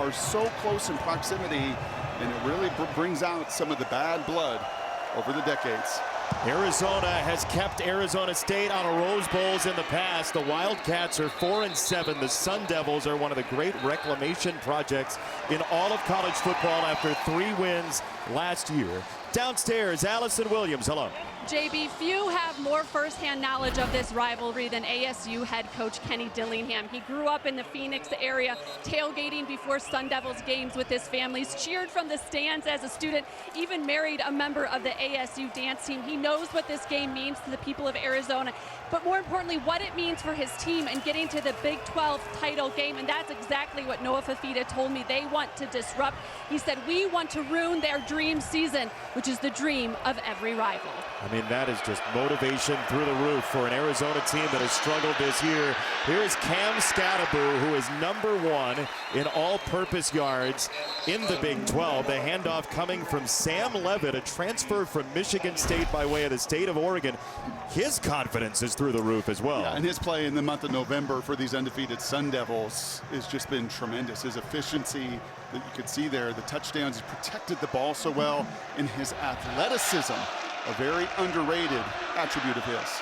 are so close in proximity, and it really brings out some of the bad blood over the decades. Arizona has kept Arizona State out of Rose Bowls in the past. The Wildcats are 4-7. The Sun Devils are one of the great reclamation projects in all of college football after 3 wins last year. Downstairs, Allison Williams, hello. JB, few have more firsthand knowledge of this rivalry than ASU head coach Kenny Dillingham. He grew up in the Phoenix area, tailgating before Sun Devils games with his family, cheered from the stands as a student, even married a member of the ASU dance team. He knows what this game means to the people of Arizona, but more importantly, what it means for his team and getting to the Big 12 title game, and that's exactly what Noah Fifita told me they want to disrupt. He said, we want to ruin their dream season, which is the dream of every rival. I mean, that is just motivation through the roof for an Arizona team that has struggled this year. Here is Cam Scataboo, who is #1 in all-purpose yards in the Big 12. The handoff coming from Sam Levitt, a transfer from Michigan State by way of the state of Oregon. His confidence is through the roof as well. Yeah, and his play in the month of November for these undefeated Sun Devils has just been tremendous. His efficiency that you could see there, the touchdowns, he protected the ball so well, and his athleticism, a very underrated attribute of his.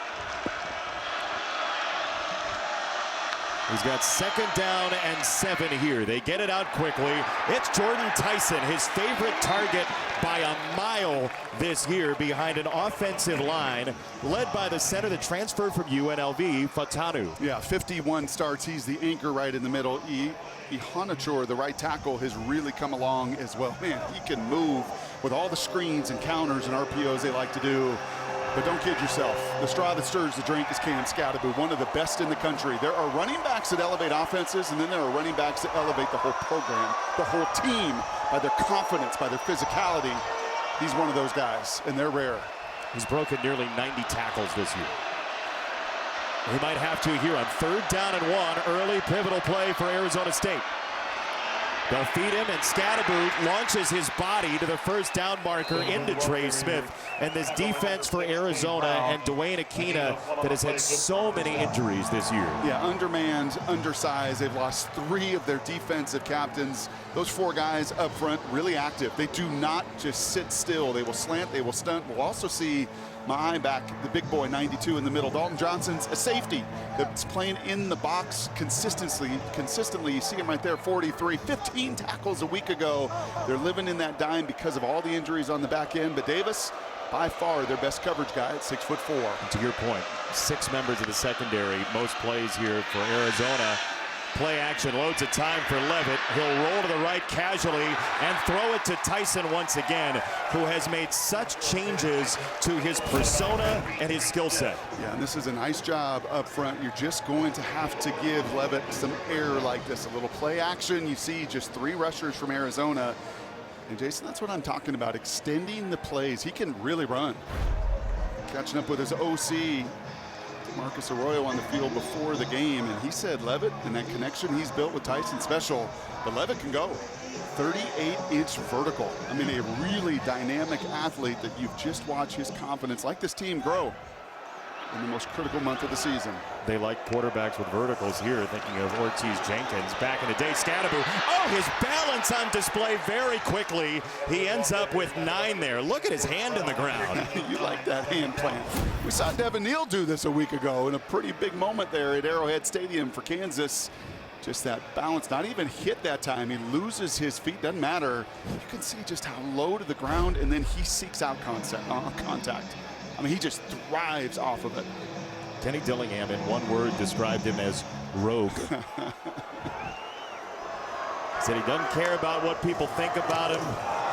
He's got 2nd down and 7 here. They get it out quickly. It's Jordan Tyson, his favorite target by a mile this year, behind an offensive line led by the center that transferred from UNLV, Fatanu. Yeah, 51 starts. He's the anchor right in the middle. Ihanachor, the right tackle, has really come along as well. Man, he can move with all the screens and counters and RPOs they like to do. But don't kid yourself. The straw that stirs the drink is Cam Scataboo, one of the best in the country. There are running backs that elevate offenses, and then there are running backs that elevate the whole program, the whole team, by their confidence, by their physicality. He's one of those guys, and they're rare. He's broken nearly 90 tackles this year. He might have to here on 3rd down and 1. Early pivotal play for Arizona State. They'll feed him, and Scataboo launches his body to the 1st down marker into Trey Smith. And this defense for Arizona and Dwayne Aquina that has had so many injuries this year. Yeah, undermanned, undersized. They've lost 3 of their defensive captains. Those 4 guys up front, really active. They do not just sit still. They will slant, they will stunt. We'll also see my eye back, the big boy, 92 in the middle. Dalton Johnson's a safety that's playing in the box consistently. You see him right there, 43, 15 tackles a week ago. They're living in that dime because of all the injuries on the back end. But Davis, by far their best coverage guy at 6'4". To your point, 6 members of the secondary, most plays here for Arizona. Play action, loads of time for Levitt. He'll roll to the right casually and throw it to Tyson once again, who has made such changes to his persona and his skill set. Yeah, and this is a nice job up front. You're just going to have to give Levitt some air like this, a little play action. You see just 3 rushers from Arizona. And Jason, that's what I'm talking about, extending the plays. He can really run. Catching up with his OC, Marcus Arroyo, on the field before the game, and he said Levitt and that connection he's built with Tyson special, but Levitt can go 38-inch vertical. I mean, a really dynamic athlete that you've just watched his confidence, like this team, grow in the most critical month of the season. They like quarterbacks with verticals here, thinking of Ortiz Jenkins back in the day. Scataboo, oh, his balance on display very quickly. He ends up with 9 there. Look at his hand in the ground. You like that hand plant. We saw Devin Neal do this a week ago in a pretty big moment there at Arrowhead Stadium for Kansas. Just that balance, not even hit that time. He loses his feet, doesn't matter. You can see just how low to the ground, and then he seeks out contact. I mean, he just thrives off of it. Kenny Dillingham, in one word, described him as rogue. Said he doesn't care about what people think about him,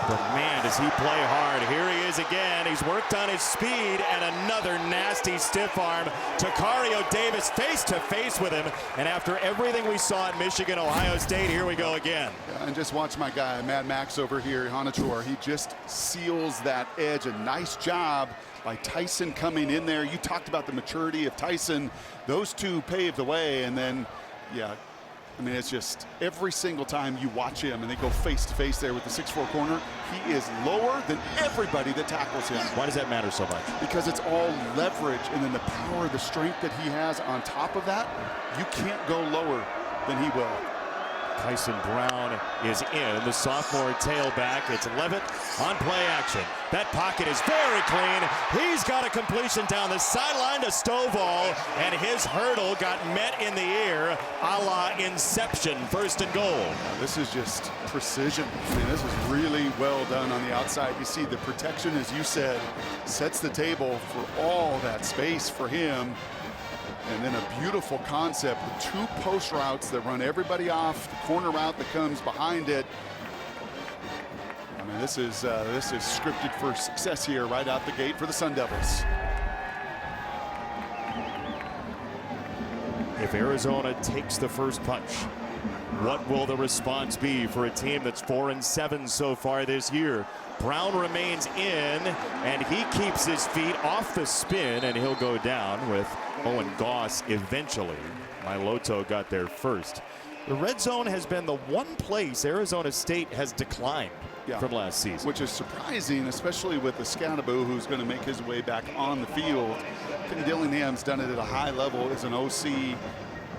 but man, does he play hard. Here he is again. He's worked on his speed, and another nasty stiff arm. Tacario Davis face to face with him, and after everything we saw at Michigan, Ohio State, here we go again. Yeah, and just watch my guy, Mad Max over here, Ihanachor. He just seals that edge. A nice job by Tyson coming in there. You talked about the maturity of Tyson. Those 2 paved the way, and then, yeah, I mean, it's just every single time you watch him and they go face to face there with the 6'4" corner, he is lower than everybody that tackles him. Why does that matter so much? Because it's all leverage, and then the power, the strength that he has on top of that, you can't go lower than he will. Tyson Brown is in, the sophomore tailback. It's Levitt on play action. That pocket is very clean. He's got a completion down the sideline to Stovall, and his hurdle got met in the air, a la Inception, 1st and goal. Now, this is just precision. I mean, this is really well done on the outside. You see the protection, as you said, sets the table for all that space for him. And then a beautiful concept with 2 post routes that run everybody off, the corner route that comes behind it. I mean, this is scripted for success here right out the gate for the Sun Devils. If Arizona takes the first punch, what will the response be for a team that's 4-7 so far this year? Brown remains in, and he keeps his feet off the spin, and he'll go down with Owen Goss eventually. Miloto got there first. The red zone has been the one place Arizona State has declined from last season. Which is surprising, especially with the Scataboo, who's going to make his way back on the field. Kenny Dillingham's done it at a high level as an OC.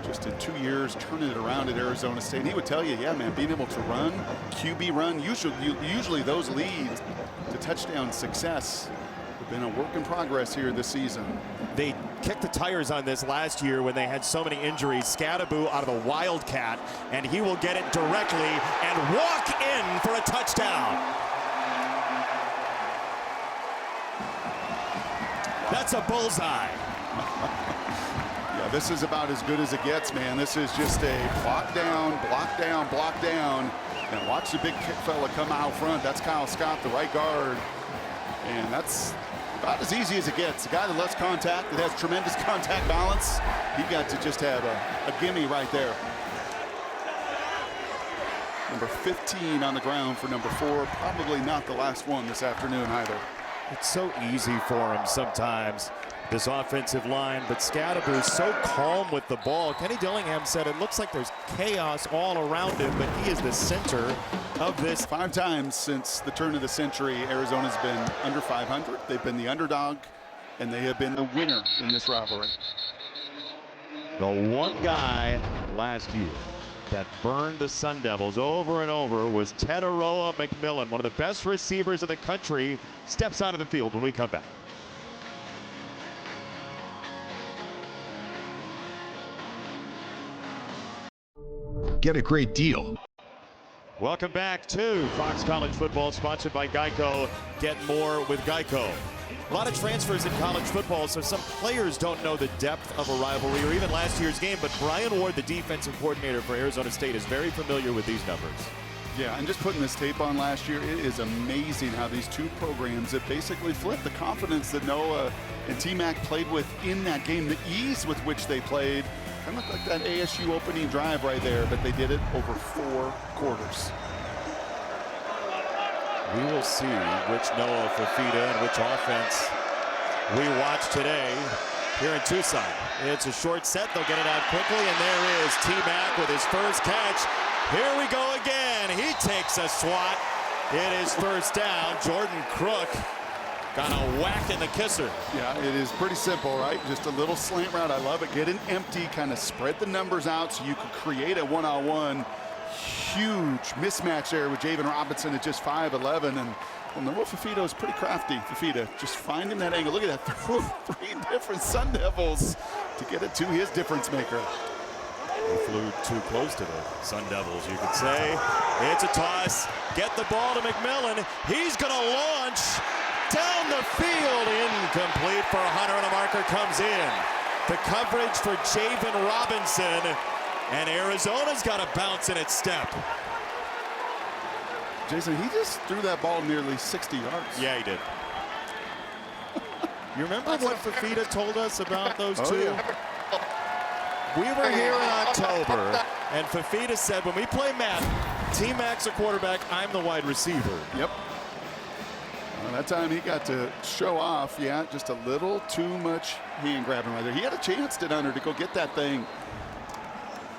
Just in 2 years, turning it around at Arizona State. And he would tell you, yeah, man, being able to run, QB run, usually those leads to touchdown success have been a work in progress here this season. They kicked the tires on this last year when they had so many injuries. Scataboo out of the Wildcat, and he will get it directly and walk in for a touchdown. That's a bullseye. Yeah, this is about as good as it gets, man. This is just a block down, block down, block down. And watch the big fella come out front. That's Kyle Scott, the right guard. And that's about as easy as it gets. A guy that lets contact, that has tremendous contact balance. He got to just have a gimme right there. Number 15 on the ground for number 4. Probably not the last one this afternoon either. It's so easy for him sometimes, this offensive line, but Scataboo's so calm with the ball. Kenny Dillingham said it looks like there's chaos all around him, but he is the center of this. 5 times since the turn of the century, Arizona's been under 500. They've been the underdog, and they have been the winner in this rivalry. The one guy last year that burned the Sun Devils over and over was Teteroa McMillan, one of the best receivers in the country, steps out of the field when we come back. Get a great deal. Welcome back to Fox College Football, sponsored by Geico. Get more with Geico. A lot of transfers in college football, so some players don't know the depth of a rivalry or even last year's game, but Brian Ward, the defensive coordinator for Arizona State, is very familiar with these numbers. Yeah, and just putting this tape on last year, it is amazing how these two programs have basically flipped. The confidence that Noah and T-Mac played with in that game, the ease with which they played, kind of looked like that ASU opening drive right there, but they did it over 4 quarters. We will see which Noah Fafita and which offense we watch today here in Tucson. It's a short set. They'll get it out quickly, and there is T-Mac with his first catch. Here we go again. He takes a swat. It is first down. Jordan Crook got a whack in the kisser. Yeah, it is pretty simple, right? Just a little slant route. I love it. Get it empty, kind of spread the numbers out so you could create a one-on-one. Huge mismatch there with Javen Robinson at just 5'11", and Noah Fafita is pretty crafty. Fafita just finding that angle. Look at that, 3 different Sun Devils to get it to his difference maker. He flew too close to the Sun Devils, you could say. It's a toss. Get the ball to McMillan. He's going to launch down the field. Incomplete for Hunter, and a marker comes in. The coverage for Javen Robinson. And Arizona's got to bounce in its step. Jason, he just threw that ball nearly 60 yards. Yeah, he did. You remember what Fafita told us about those two? Yeah. We were here in October, and Fafita said, when we play Matt, T-Mac's a quarterback, I'm the wide receiver. Yep. Well, that time he got to show off, yeah, just a little too much hand grabbing right there. He had a chance, did Hunter, to go get that thing.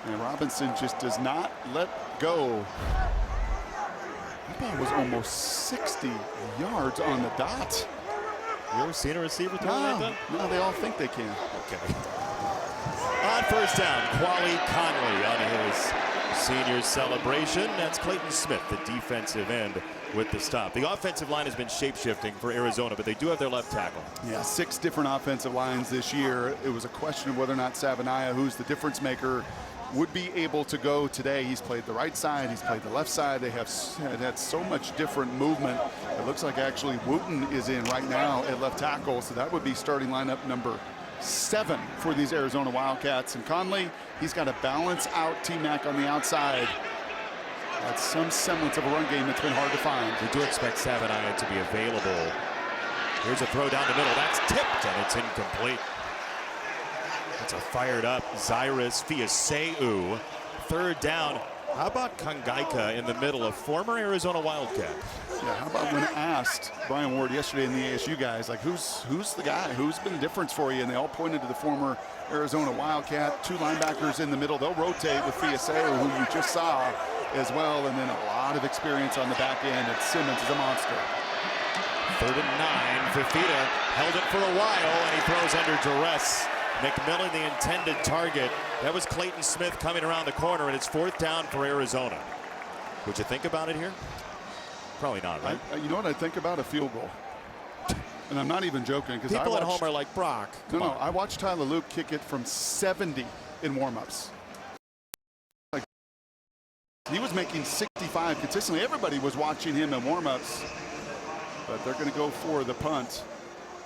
And Robinson just does not let go. That ball was almost 60 yards on the dot. You ever seen a receiver throw like that? No, they all think they can. Okay. On first down, Quali Conley on his senior celebration. That's Clayton Smith, the defensive end, with the stop. The offensive line has been shape-shifting for Arizona, but they do have their left tackle. Yeah, 6 different offensive lines this year. It was a question of whether or not Savanaya, who's the difference maker, would be able to go today. He's played the right side, he's played the left side. They have had so much different movement. It looks like actually Wooten is in right now at left tackle, so that would be starting lineup number 7 for these Arizona Wildcats. And Conley, he's got to balance out T-Mac on the outside. That's some semblance of a run game that's been hard to find. We do expect Savanaya to be available. Here's a throw down the middle. That's tipped, and it's incomplete. That's a fired up Zyrus Fiaseu. Third down. How about Kangaika in the middle, a former Arizona Wildcat? Yeah, how about when asked Brian Ward yesterday in the ASU guys, like who's the guy, who's been the difference for you? And they all pointed to the former Arizona Wildcat. 2 linebackers in the middle. They'll rotate with Fiaseu, who you just saw as well, and then a lot of experience on the back end. And Simmons is a monster. 3rd and 9. Fifita held it for a while, and he throws under duress. McMillan, the intended target. That was Clayton Smith coming around the corner, and it's 4th down for Arizona. Would you think about it here? Probably not, right? You know what I think about? A field goal. And I'm not even joking, because people at home are like, Brock. No, I watched Tyler Luke kick it from 70 in warm-ups. Like, he was making 65 consistently. Everybody was watching him in warm-ups, but they're going to go for the punt.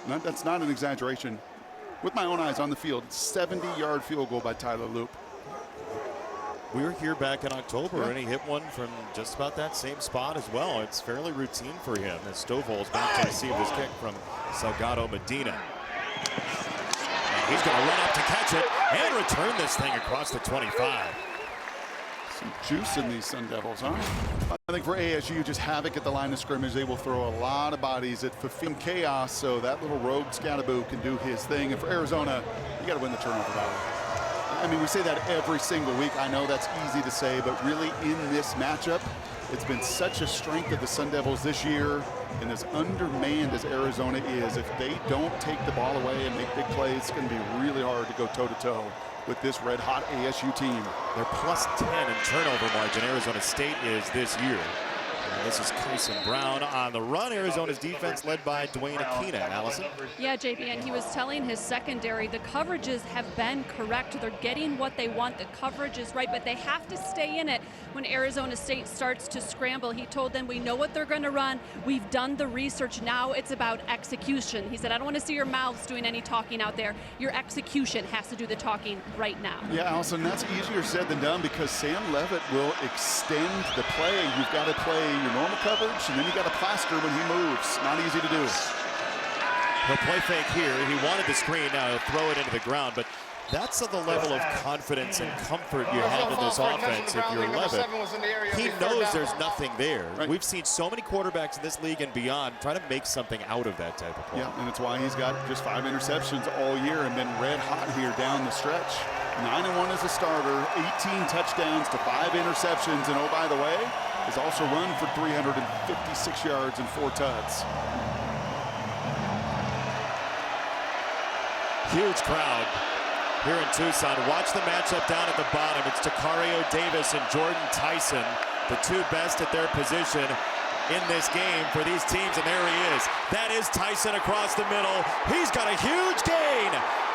And that's not an exaggeration. With my own eyes on the field, 70-yard field goal by Tyler Loop. We were here back in October, and he hit one from just about that same spot as well. It's fairly routine for him as Stovall's back to receive this kick from Salgado Medina. And he's going to run up to catch it and return this thing across the 25. Some juice in these Sun Devils, huh? I think for ASU, just havoc at the line of scrimmage. They will throw a lot of bodies at Fafim chaos, so that little rogue Scataboo can do his thing. And for Arizona, you got to win the turnover battle. I mean, we say that every single week. I know that's easy to say, but really in this matchup, it's been such a strength of the Sun Devils this year, and as undermanned as Arizona is, if they don't take the ball away and make big plays, it's going to be really hard to go toe-to-toe with this red-hot ASU team. They're plus 10 in turnover margin. Arizona State is this year. And this is Tyson Brown on the run. Arizona's defense led by Dwayne Aquina. Allison? Yeah, JB, and he was telling his secondary the coverages have been correct. They're getting what they want. The coverage is right, but they have to stay in it when Arizona State starts to scramble. He told them, we know what they're going to run. We've done the research. Now it's about execution. He said, I don't want to see your mouths doing any talking out there. Your execution has to do the talking right now. Yeah, Allison, that's easier said than done because Sam Levitt will extend the play. You've got to play your normal coverage, and then you got to plaster when he moves. Not easy to do. He'll play fake here. He wanted the screen. Now he'll throw it into the ground, but that's the level of confidence and comfort you have in this offense if you're Levitt. He knows there's nothing there. Right. We've seen so many quarterbacks in this league and beyond try to make something out of that type of play. Yeah, and it's why he's got just 5 interceptions all year and been red hot here down the stretch. 9-1 as a starter, 18 touchdowns to 5 interceptions, and oh, by the way, has also run for 356 yards and 4 tuds. Huge crowd here in Tucson. Watch the matchup down at the bottom. It's Tacario Davis and Jordan Tyson, the 2 best at their position in this game for these teams, and there he is. That is Tyson across the middle. He's got a huge gain.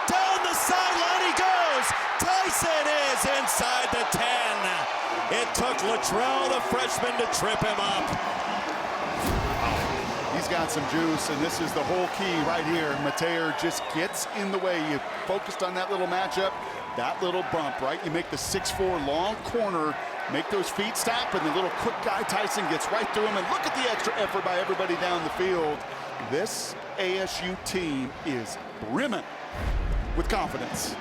Down the sideline he goes. Tyson is inside the 10. It took Latrell, the freshman, to trip him up. He's got some juice, and this is the whole key right here. Mateer just gets in the way. You focused on that little matchup, that little bump, right? You make the 6'4" long corner, make those feet stop, and the little quick guy Tyson gets right through him. And look at the extra effort by everybody down the field. This ASU team is brimming with confidence.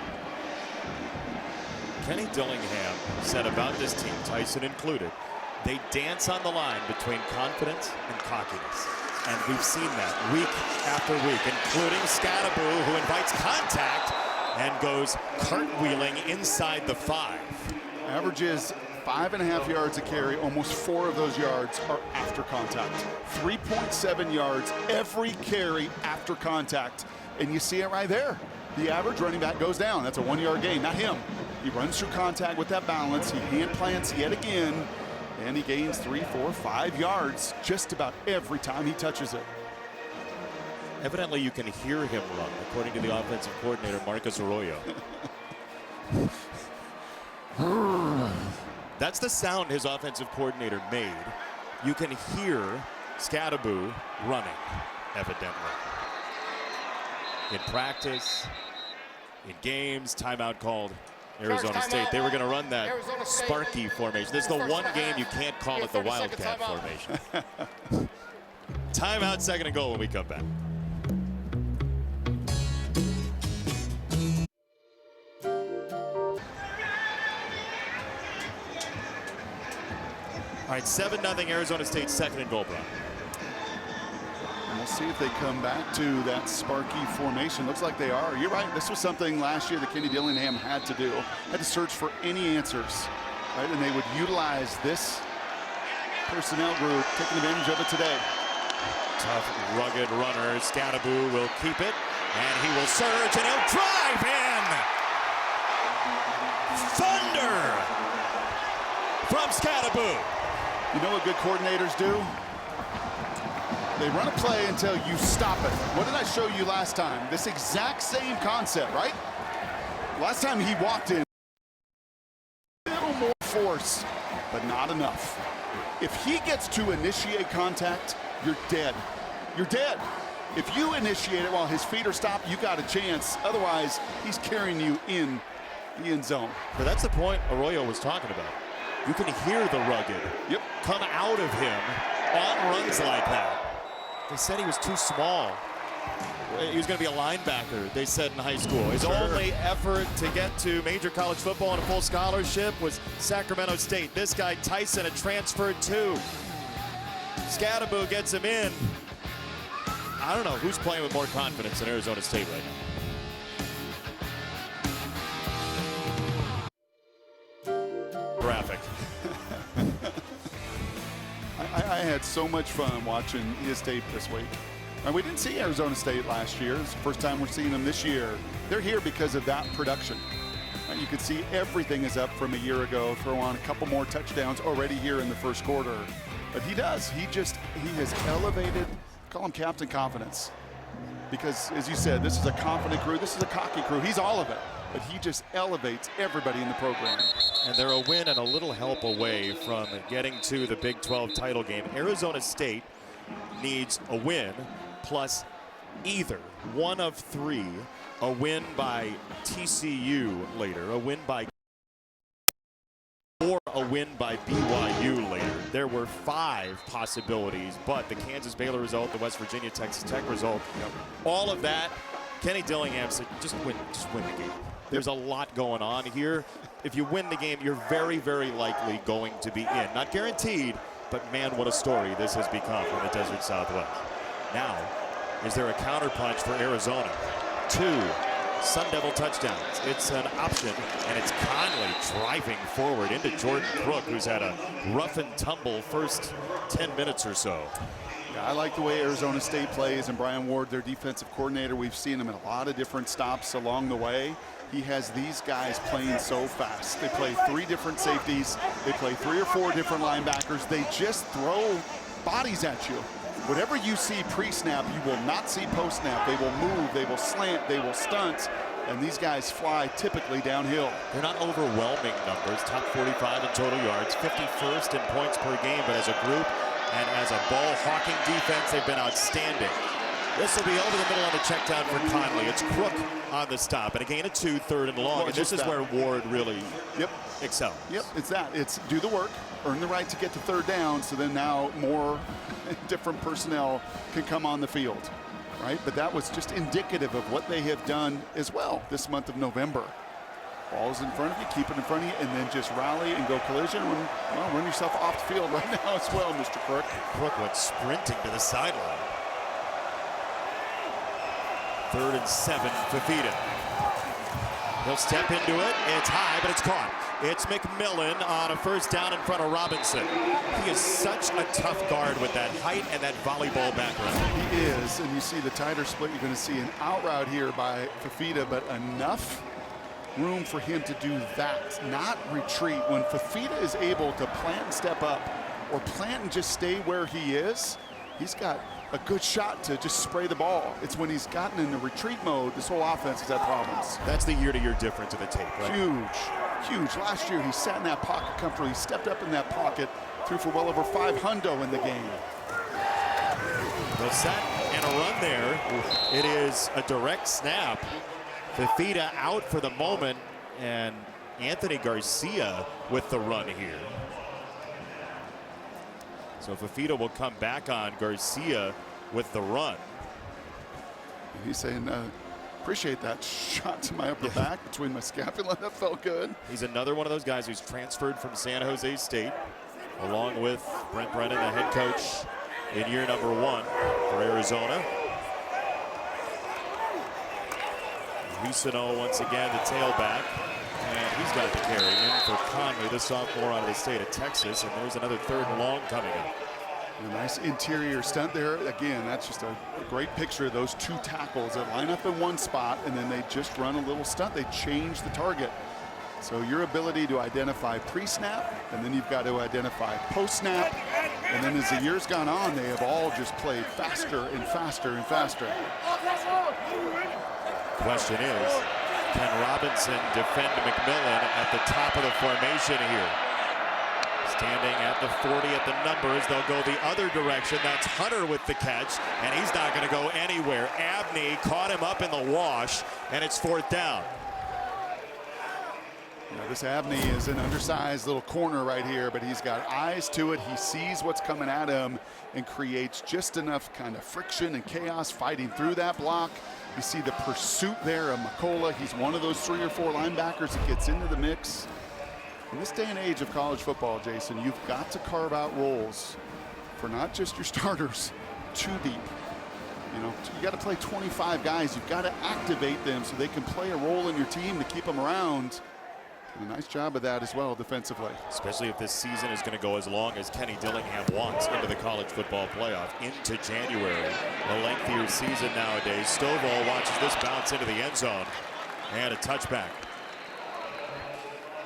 Kenny Dillingham said about this team, Tyson included, they dance on the line between confidence and cockiness. And we've seen that week after week, including Scataboo, who invites contact and goes cartwheeling inside the 5. Averages 5.5 yards a carry. Almost 4 of those yards are after contact. 3.7 yards every carry after contact. And you see it right there. the average running back goes down. That's a 1-yard gain, not him. He runs through contact with that balance. He hand plants yet again, and he gains 3, 4, 5 yards just about every time he touches it. Evidently, you can hear him run, according to the offensive coordinator, Marcus Arroyo. That's the sound his offensive coordinator made. You can hear Scataboo running, evidently. In practice, in games, timeout called. Arizona State, they were going to run that Sparky formation. This is the one game you can't call it the Wildcat formation. Timeout, second and goal when we come back. All right, 7-0 Arizona State, second and goal, Brian. And we'll see if they come back to that Sparky formation. Looks like they are. You're right. This was something last year that Kenny Dillingham had to do. Had to search for any answers, right? And they would utilize this personnel group, taking advantage of it today. Tough, rugged runner. Scataboo will keep it, and he will surge, and he'll drive in. Thunder from Scataboo. You know what good coordinators do? They run a play until you stop it. What did I show you last time? This exact same concept, right? Last time he walked in, a little more force, but not enough. If he gets to initiate contact, you're dead. You're dead. If you initiate it while his feet are stopped, you got a chance. Otherwise, he's carrying you in the end zone. But that's the point Arroyo was talking about. You can hear the rugged come out of him on runs like that. They said he was too small. He was going to be a linebacker, they said in high school. His only effort to get to major college football on a full scholarship was Sacramento State. This guy, Tyson, had transferred too. Scataboo gets him in. I don't know who's playing with more confidence in Arizona State right now. Graphic. I had so much fun watching his tape this week. And we didn't see Arizona State last year. It's the first time we're seeing them this year. They're here because of that production. And you can see everything is up from a year ago. Throw on a couple more touchdowns already here in the first quarter. But he does. He has elevated, call him Captain Confidence. Because, as you said, this is a confident crew. This is a cocky crew. He's all of it. But he just elevates everybody in the program. And they're a win and a little help away from getting to the Big 12 title game. Arizona State needs a win plus either one of three, a win by TCU later, a win by or a win by BYU later. There were 5 possibilities, but the Kansas-Baylor result, the West Virginia-Texas Tech result, all of that, Kenny Dillingham said, just win the game. There's a lot going on here. If you win the game, you're very, very likely going to be in. Not guaranteed, but man, what a story this has become in the Desert Southwest. Now, is there a counterpunch for Arizona? 2 Sun Devil touchdowns. It's an option, and it's Conley driving forward into Jordan Crook, who's had a rough and tumble first 10 minutes or so. Yeah, I like the way Arizona State plays, and Brian Ward, their defensive coordinator, we've seen him in a lot of different stops along the way. He has these guys playing so fast. They play 3 different safeties. They play 3 or 4 different linebackers. They just throw bodies at you. Whatever you see pre-snap, you will not see post-snap. They will move, they will slant, they will stunt, and these guys fly typically downhill. They're not overwhelming numbers, top 45 in total yards, 51st in points per game, but as a group and as a ball-hawking defense, they've been outstanding. This will be over the middle on the check down for Conley. It's Crook on the stop, and a gain of 2, 3rd and long. And this is where Ward really excels. Yep, it's that. It's do the work, earn the right to get to 3rd down, so then now more different personnel can come on the field, right? But that was just indicative of what they have done as well this month of November. Ball's in front of you, keep it in front of you, and then just rally and go collision. And, well, run yourself off the field right now as well, Mr. Crook. Crook went sprinting to the sideline. 3rd and 7 for Fafita. He'll step into it. It's high, but it's caught. It's McMillan on a first down in front of Robinson. He is such a tough guard with that height and that volleyball background. He is, and you see the tighter split. You're going to see an out route here by Fifita, but enough room for him to do that, not retreat. When Fifita is able to plant and step up, or plant and just stay where he is, he's got a good shot to just spray the ball. It's when he's gotten in the retreat mode, this whole offense has had problems. That's the year-to-year difference in the tape, right? Huge, huge. Last year, he sat in that pocket comfortably. He stepped up in that pocket, threw for well over 500 in the game. The set and a run there. It is a direct snap. Fifita out for the moment, and Anthony Garcia with the run here. So Fifita will come back on Garcia with the run. He's saying, appreciate that shot to my upper back between my scapula. That felt good. He's another one of those guys who's transferred from San Jose State, along with Brent Brennan, the head coach in year number 1 for Arizona. Usabio once again, the tailback. And he's got the carry in for Conley, the sophomore out of the state of Texas. And there's another 3rd and long coming up. A nice interior stunt there. Again, that's just a great picture of those 2 tackles that line up in one spot, and then they just run a little stunt. They change the target. So your ability to identify pre-snap, and then you've got to identify post-snap. And then as the years gone on, they have all just played faster and faster and faster. Question is, can Robinson defend McMillan at the top of the formation here? Standing at the 40 at the numbers, they'll go the other direction. That's Hunter with the catch, and he's not going to go anywhere. Abney caught him up in the wash, and it's 4th down. Now, this Abney is an undersized little corner right here, but he's got eyes to it. He sees what's coming at him and creates just enough kind of friction and chaos fighting through that block. You see the pursuit there of McCullough. He's one of those 3 or 4 linebackers that gets into the mix. In this day and age of college football, Jason, you've got to carve out roles for not just your starters, too deep. You know, you got to play 25 guys. You've got to activate them so they can play a role in your team to keep them around. And a nice job of that as well defensively. Especially if this season is going to go as long as Kenny Dillingham wants into the college football playoff, into January. A lengthier season nowadays. Stovall watches this bounce into the end zone, and a touchback.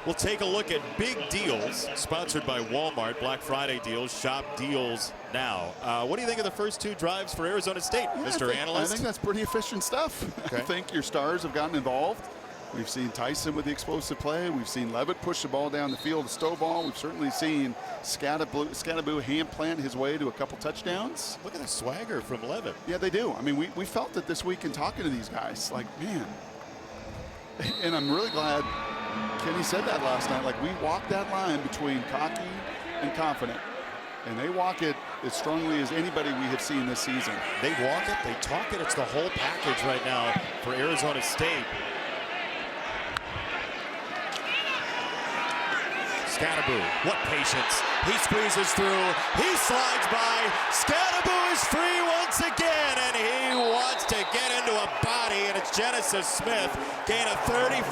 We'll take a look at big deals, sponsored by Walmart. Black Friday deals, shop deals now. What do you think of the first 2 drives for Arizona State, Mr. Analyst? I think that's pretty efficient stuff. Okay. I think your stars have gotten involved. We've seen Tyson with the explosive play. We've seen Levitt push the ball down the field to Stovall. We've certainly seen Scataboo hand plant his way to a couple touchdowns. Look at the swagger from Levitt. Yeah, they do. I mean, we felt it this week in talking to these guys. Like, man. And I'm really glad Kenny said that last night. Like, we walk that line between cocky and confident. And they walk it as strongly as anybody we have seen this season. They walk it, they talk it. It's the whole package right now for Arizona State. Scataboo, what patience. He squeezes through, he slides by. Scataboo is free once again, and he wants to get into a body, and it's Genesis Smith, gain of 34.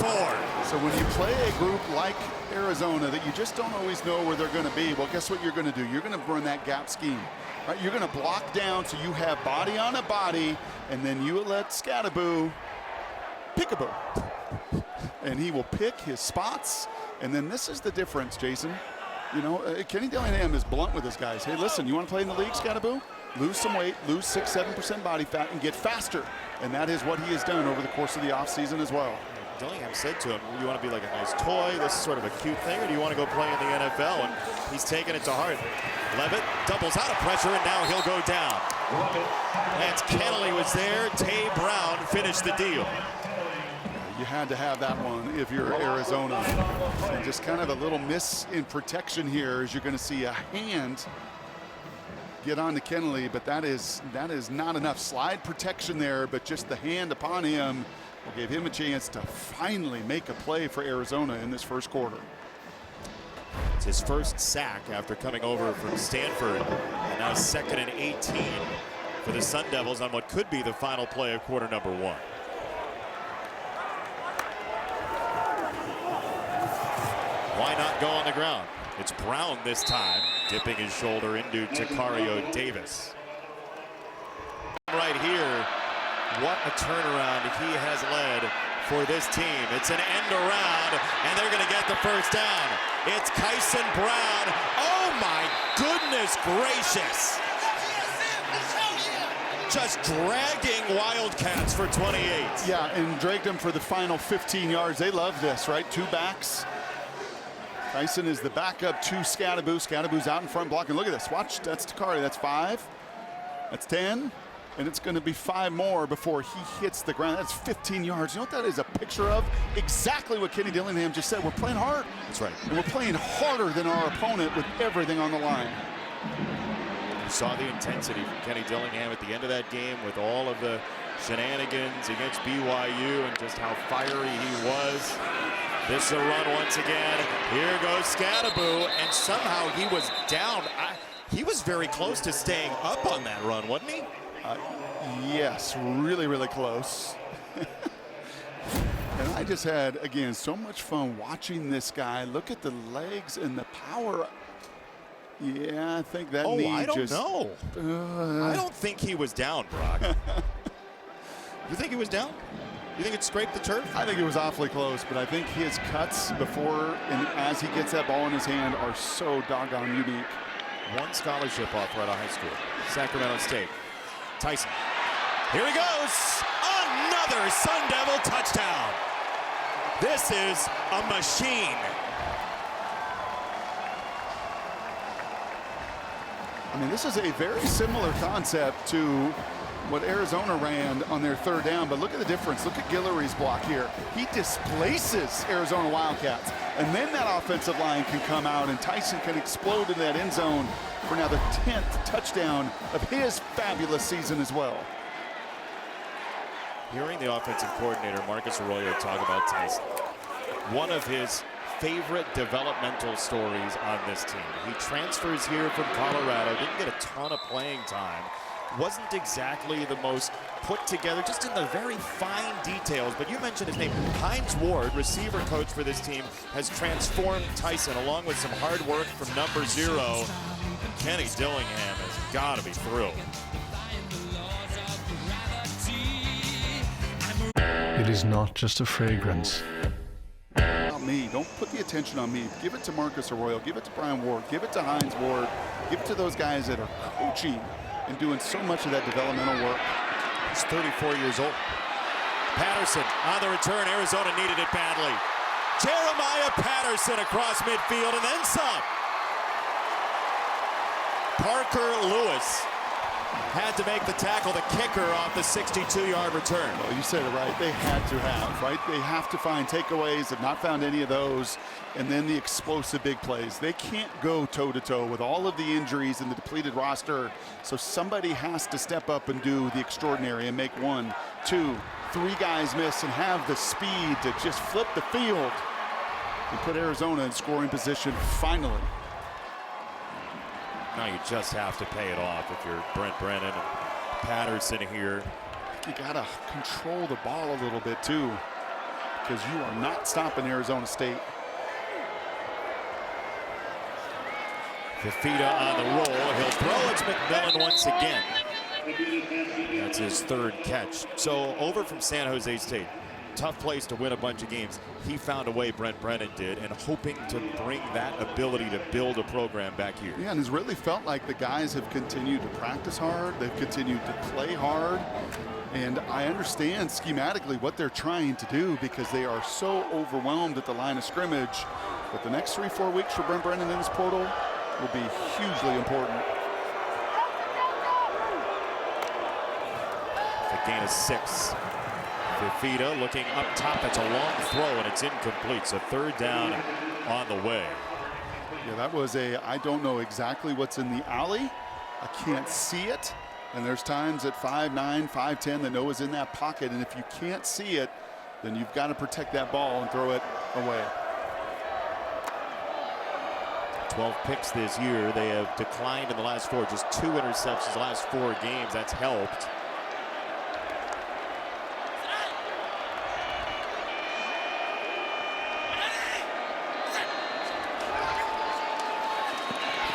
So when you play a group like Arizona that you just don't always know where they're going to be, well, guess what you're going to do? You're going to run that gap scheme. Right? You're going to block down so you have body on a body, and then you let Scataboo pick-a-boo. And he will pick his spots. And then this is the difference, Jason. You know, Kenny Dillingham is blunt with his guys. Hey, listen, you want to play in the league, Scataboo? Lose some weight, lose 6-7% body fat, and get faster. And that is what he has done over the course of the offseason as well. Dillingham said to him, you want to be like a nice toy, this is sort of a cute thing, or do you want to go play in the NFL? And he's taking it to heart. Levitt doubles out of pressure, and now he'll go down. Lance Kennelly was there. Tay Brown finished the deal. You had to have that one if you're Arizona. And just kind of a little miss in protection here as you're going to see a hand get on to Kennelly, but that is not enough slide protection there, but just the hand upon him will give him a chance to finally make a play for Arizona in this first quarter. It's his first sack after coming over from Stanford, and now 2nd and 18 for the Sun Devils on what could be the final play of quarter number 1. Why not go on the ground? It's Brown this time, dipping his shoulder into Tacario Davis. Right here, what a turnaround he has led for this team. It's an end around, and they're going to get the first down. It's Tyson Brown. Oh my goodness gracious. Just dragging Wildcats for 28. Yeah, and dragged them for the final 15 yards. They love this, right? Two backs. Tyson is the backup to Scataboo. Scataboo's out in front blocking. Look at this. Watch, that's Takari. That's 5. That's 10. And it's going to be 5 more before he hits the ground. That's 15 yards. You know what that is a picture of? Exactly what Kenny Dillingham just said. We're playing hard. That's right. And we're playing harder than our opponent with everything on the line. You saw the intensity from Kenny Dillingham at the end of that game with all of the shenanigans against BYU and just how fiery he was. This is a run once again. Here goes Scataboo, and somehow he was down. He was very close to staying up on that run, wasn't he? Yes, really, really close. And I just had, again, so much fun watching this guy. Look at the legs and the power. Yeah, I think that knee I don't just... know. I don't think he was down, Brock. You think he was down? You think it scraped the turf? I think it was awfully close, but I think his cuts before and as he gets that ball in his hand are so doggone unique. One scholarship offer out of high school, Sacramento State. Tyson, here he goes. Another Sun Devil touchdown. This is a machine. I mean, this is a very similar concept to what Arizona ran on their third down, but look at the difference. Look at Gillery's block here. He displaces Arizona Wildcats, and then that offensive line can come out, and Tyson can explode in that end zone for now the 10th touchdown of his fabulous season as well. Hearing the offensive coordinator, Marcus Arroyo, talk about Tyson, one of his favorite developmental stories on this team. He transfers here from Colorado, didn't get a ton of playing time. Wasn't exactly the most put together, just in the very fine details. But you mentioned his name. Hines Ward, receiver coach for this team, has transformed Tyson along with some hard work from number 0. Kenny Dillingham has got to be thrilled. It is not just a fragrance. Not me. Don't put the attention on me. Give it to Marcus Arroyo. Give it to Brian Ward. Give it to Hines Ward. Give it to those guys that are coaching and doing so much of that developmental work. He's 34 years old. Patterson on the return. Arizona needed it badly. Jeremiah Patterson across midfield and then some. Parker Lewis had to make the tackle, the kicker off the 62-yard return. Well, you said it right. They had to have, right? They have to find takeaways. Have not found any of those. And then the explosive big plays. They can't go toe-to-toe with all of the injuries and the depleted roster. So somebody has to step up and do the extraordinary and make 1, 2, 3 guys miss and have the speed to just flip the field and put Arizona in scoring position finally. Now you just have to pay it off if you're Brent Brennan and Patterson here. You gotta control the ball a little bit too, because you are not stopping Arizona State. Fafita on the roll. He'll throw. It's McMillan once again. That's his 3rd catch. So over from San Jose State. Tough place to win a bunch of games. He found a way, Brent Brennan did, and hoping to bring that ability to build a program back here. Yeah, and it's really felt like the guys have continued to practice hard. They've continued to play hard. And I understand schematically what they're trying to do because they are so overwhelmed at the line of scrimmage. But the next 3-4 weeks for Brent Brennan in this portal will be hugely important. The gain is 6. Fafita looking up top. That's a long throw, and it's incomplete. So 3rd down on the way. Yeah, that was I don't know exactly what's in the alley. I can't see it. And there's times at 5'9", 5'10" that Noah's in that pocket. And if you can't see it, then you've got to protect that ball and throw it away. 12 picks this year. They have declined in the last 4. Just 2 interceptions the last 4 games. That's helped.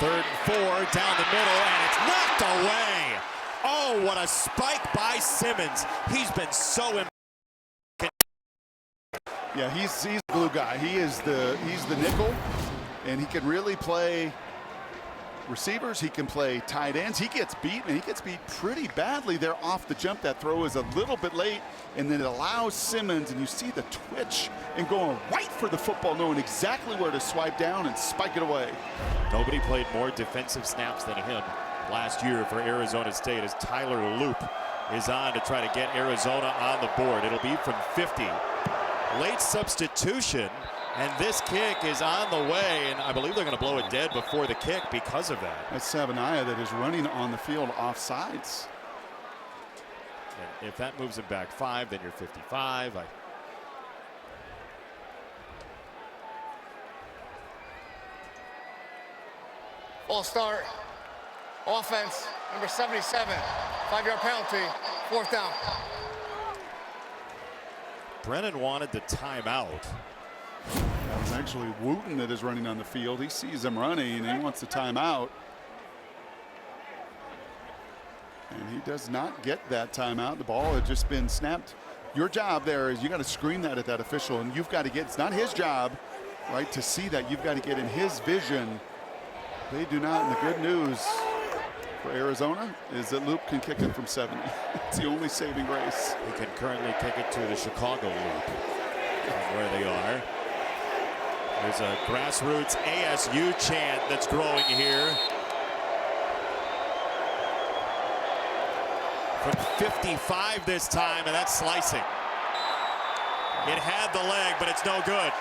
3rd and 4 down the middle, and it's knocked away. Oh, what a spike by Simmons. He's been so important. Yeah, he's the glue guy. He's the nickel, and he can really play receivers. He can play tight ends. He gets beat, and he gets beat pretty badly there off the jump. That throw is a little bit late, and then it allows Simmons, and you see the twitch and going right for the football, knowing exactly where to swipe down and spike it away. Nobody played more defensive snaps than him last year for Arizona State, as Tyler Loop is on to try to get Arizona on the board. It'll be from 50. Late substitution, and this kick is on the way, and I believe they're going to blow it dead before the kick because of that. That's Savanaya that is running on the field offsides. And if that moves him back 5, then you're 55. Full start. Offense, number 77. 5-yard penalty. 4th down. Brennan wanted the timeout. That was actually Wooten that is running on the field. He sees him running, and he wants the timeout. And he does not get that timeout. The ball had just been snapped. Your job there is you got to scream that at that official, and you've got to get, it's not his job, right, to see that. You've got to get in his vision. They do not, and the good news for Arizona is that Loop can kick it from 70. It's the only saving grace. He can currently kick it to the Chicago Loop, where they are. There's a grassroots ASU chant that's growing here. From 55 this time, and that's slicing. It had the leg, but it's no good.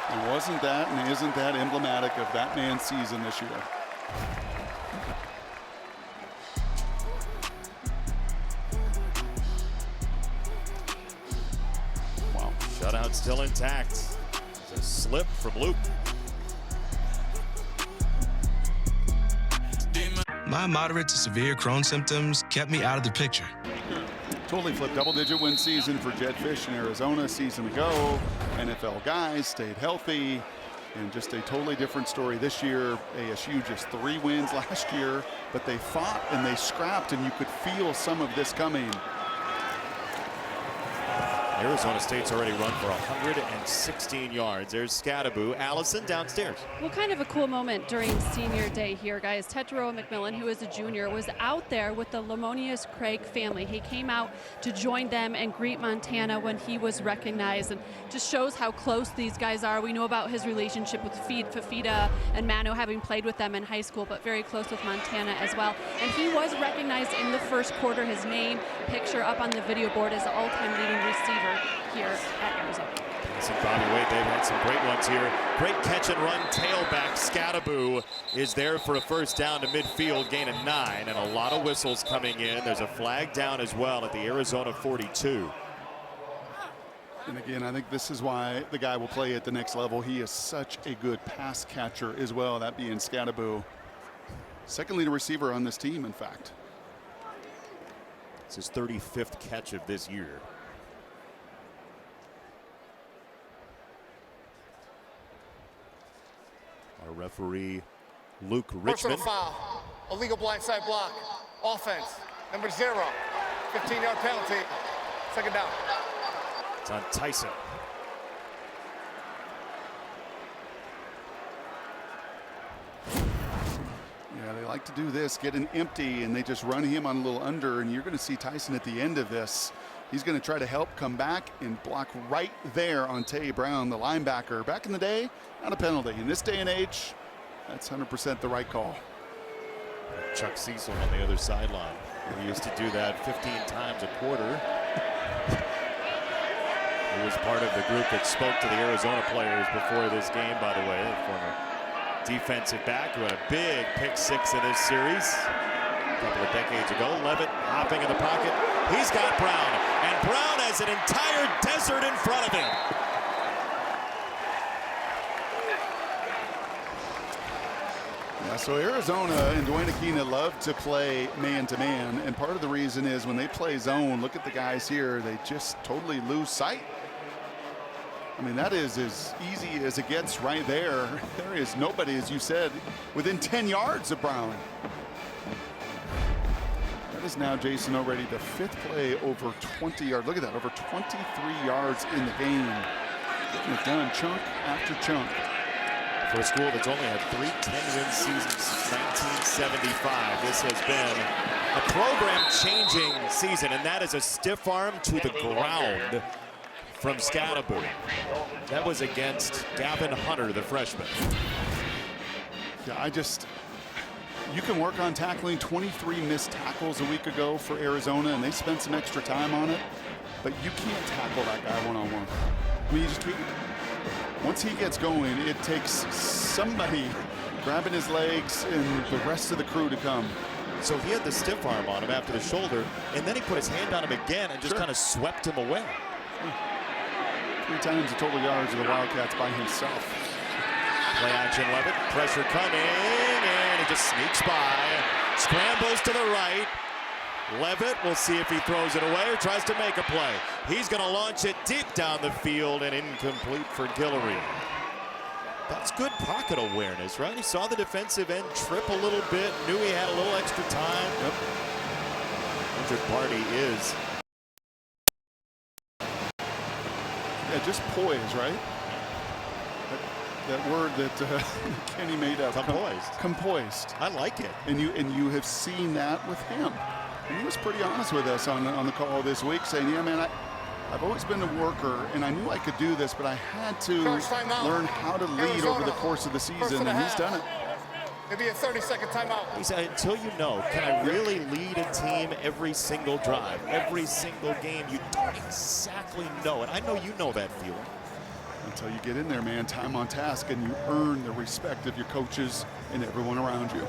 And wasn't that, and isn't that emblematic of that man's season this year? Wow, shutout still intact. It's a slip from Luke. My moderate to severe Crohn's symptoms kept me out of the picture. Totally flipped. Double-digit win season for Jed Fish in Arizona a season ago. NFL guys stayed healthy, and just a totally different story this year. ASU just 3 wins last year, but they fought and they scrapped, and you could feel some of this coming. Arizona State's already run for 116 yards. There's Scataboo. Allison downstairs. Well, kind of a cool moment during senior day here, guys. Tetero McMillan, who is a junior, was out there with the Lamonius Craig family. He came out to join them and greet Montana when he was recognized, and just shows how close these guys are. We know about his relationship with Fafita and Mano, having played with them in high school, but very close with Montana as well. And he was recognized in the first quarter. His name, picture up on the video board as the all-time leading receiver here at Arizona. Tyson, Bobby Wade, they've had some great ones here. Great catch and run tailback. Scataboo is there for a first down to midfield, gain of 9, and a lot of whistles coming in. There's a flag down as well at the Arizona 42. And again, I think this is why the guy will play at the next level. He is such a good pass catcher as well, that being Scataboo. Second leading receiver on this team, in fact. It's his 35th catch of this year. Our referee, Luke Richmond. Personal foul. Illegal blindside block. Offense, number 0. 15-yard penalty. 2nd down. It's on Tyson. Yeah, they like to do this, get an empty, and they just run him on a little under, and you're going to see Tyson at the end of this. He's going to try to help come back and block right there on Tay Brown, the linebacker. Back in the day, not a penalty. In this day and age, that's 100% the right call. Chuck Cecil on the other sideline. He used to do that 15 times a quarter. He was part of the group that spoke to the Arizona players before this game, by the way. The former defensive back who had a big pick 6 in this series a couple of decades ago. Levitt hopping in the pocket. He's got Brown, and Brown has an entire desert in front of him. Yeah, so Arizona and Dwayne Aquina love to play man-to-man, and part of the reason is when they play zone, look at the guys here, they just totally lose sight. I mean, that is as easy as it gets right there. There is nobody, as you said, within 10 yards of Brown. That is now, Jason, already the 5th play over 20 yards. Look at that, over 23 yards in the game. Getting it done chunk after chunk. For a school that's only had 3 10-win seasons since 1975, this has been a program-changing season, and that is a stiff arm to the ground from Scataboo. That was against Gavin Hunter, the freshman. Yeah, you can work on tackling. 23 missed tackles a week ago for Arizona, and they spent some extra time on it, but you can't tackle that guy one-on-one. I mean, you just can't. Once he gets going, it takes somebody grabbing his legs and the rest of the crew to come. So he had the stiff arm on him after the shoulder, and then he put his hand on him again and just kind of swept him away. 3 times the total yards of the Wildcats by himself. Play action, Levitt, pressure coming, and he just sneaks by, scrambles to the right. Levitt, we'll see if he throws it away or tries to make a play. He's going to launch it deep down the field and incomplete for Gillery. That's good pocket awareness, right? He saw the defensive end trip a little bit, knew he had a little extra time. Yep. Injured party is. Yeah, just poise, right? That word that Kenny made up. Composed. Composed. I like it. And you have seen that with him. And he was pretty honest with us on the call this week, saying, yeah, man, I've always been a worker, and I knew I could do this, but I had to learn how to lead over the course of the season, and he's done it. Maybe a 30-second timeout. He said, until you know, can I really lead a team every single drive, every single game? You don't exactly know it. I know you know that feeling. Until you get in there, man, time on task, and you earn the respect of your coaches and everyone around you.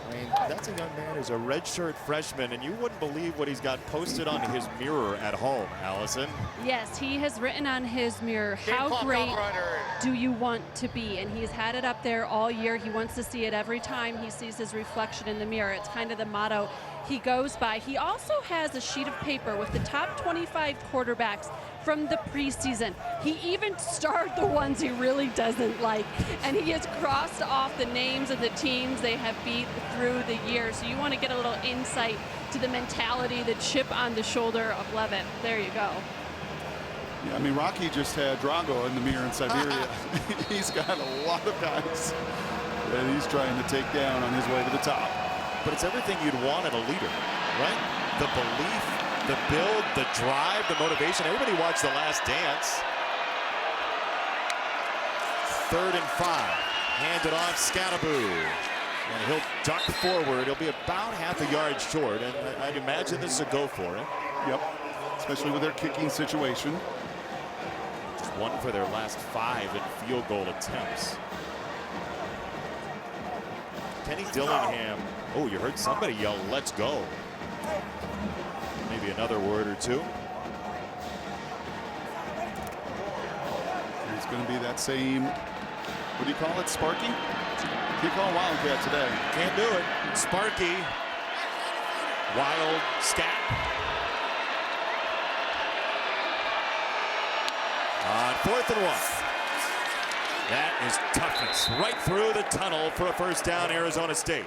I mean, that's a young man who's a redshirt freshman, and you wouldn't believe what he's got posted on his mirror at home, Allison. Yes, he has written on his mirror, how great do you want to be? And he's had it up there all year. He wants to see it every time he sees his reflection in the mirror. It's kind of the motto he goes by. He also has a sheet of paper with the top 25 quarterbacks from the preseason. He even starred the ones he really doesn't like, and he has crossed off the names of the teams they have beat through the year. So you want to get a little insight to the mentality, the chip on the shoulder of Levitt. There you go. Yeah, I mean, Rocky just had Drago in the mirror in Siberia. He's got a lot of guys that he's trying to take down on his way to the top. But it's everything you'd want in a leader, right? The belief, the build, the drive, the motivation. Everybody watched The Last Dance. 3rd and 5. Handed off Scataboo. And he'll duck forward. He'll be about half a yard short. And I'd imagine this is a go for him. Yep. Especially with their kicking situation. Just 1 for their last 5 in field goal attempts. Kenny Dillingham. Oh, you heard somebody yell, "Let's go." Maybe another word or two. It's going to be that same, what do you call it, Sparky? You call Wildcat today. Can't do it. Sparky. Wild scat. On 4th and 1. That is toughness. Right through the tunnel for a first down, Arizona State.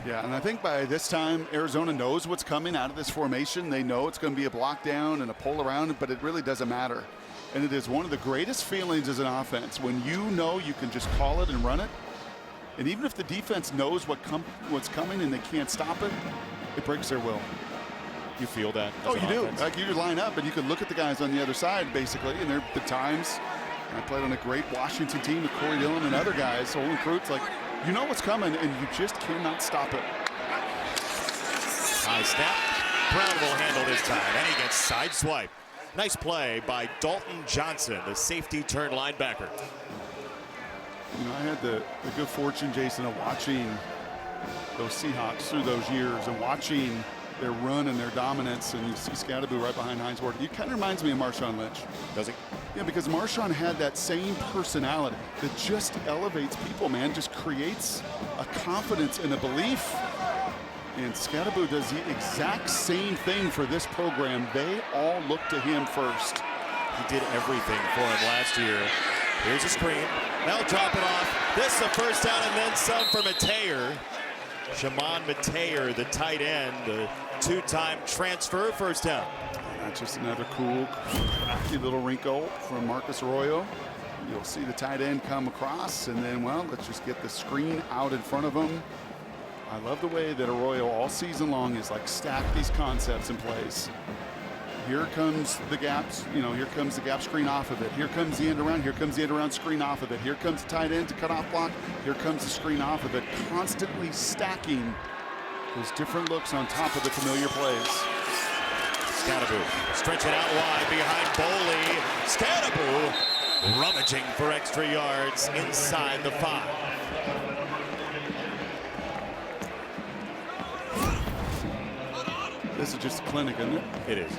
Yeah, and I think by this time, Arizona knows what's coming out of this formation. They know it's going to be a block down and a pull around, but it really doesn't matter. And it is one of the greatest feelings as an offense when you know you can just call it and run it. And even if the defense knows what's coming and they can't stop it, it breaks their will. You feel that? Oh, you do. Like you line up and you can look at the guys on the other side, basically, and they're the times. I played on a great Washington team with Corey Dillon and other guys, so recruits, like, you know what's coming and you just cannot stop it. High snap. Brown will handle this time, and he gets sideswiped. Nice play by Dalton Johnson, the safety turned linebacker. You know, I had the good fortune, Jason, of watching those Seahawks through those years and watching their run and their dominance, and you see Scataboo right behind Hines Ward. He kind of reminds me of Marshawn Lynch. Does he? Yeah, because Marshawn had that same personality that just elevates people, man, just creates a confidence and a belief. And Scataboo does the exact same thing for this program. They all look to him first. He did everything for him last year. Here's a screen. They'll drop it off. This is a first down and then some for Mateer. Shimon Mateer, the tight end, the two-time transfer, first down. That's just another cool, crafty little wrinkle from Marcus Arroyo. You'll see the tight end come across, and then, well, let's just get the screen out in front of him. I love the way that Arroyo all season long is like stack these concepts in place. Here comes the gaps, here comes the gap screen off of it. Here comes the end around, here comes the end around screen off of it. Here comes the tight end to cut off block. Here comes the screen off of it. Constantly stacking those different looks on top of the familiar plays. Scataboo stretching out wide behind Boley. Scataboo rummaging for extra yards inside the 5. This is just a clinic, isn't it? It is.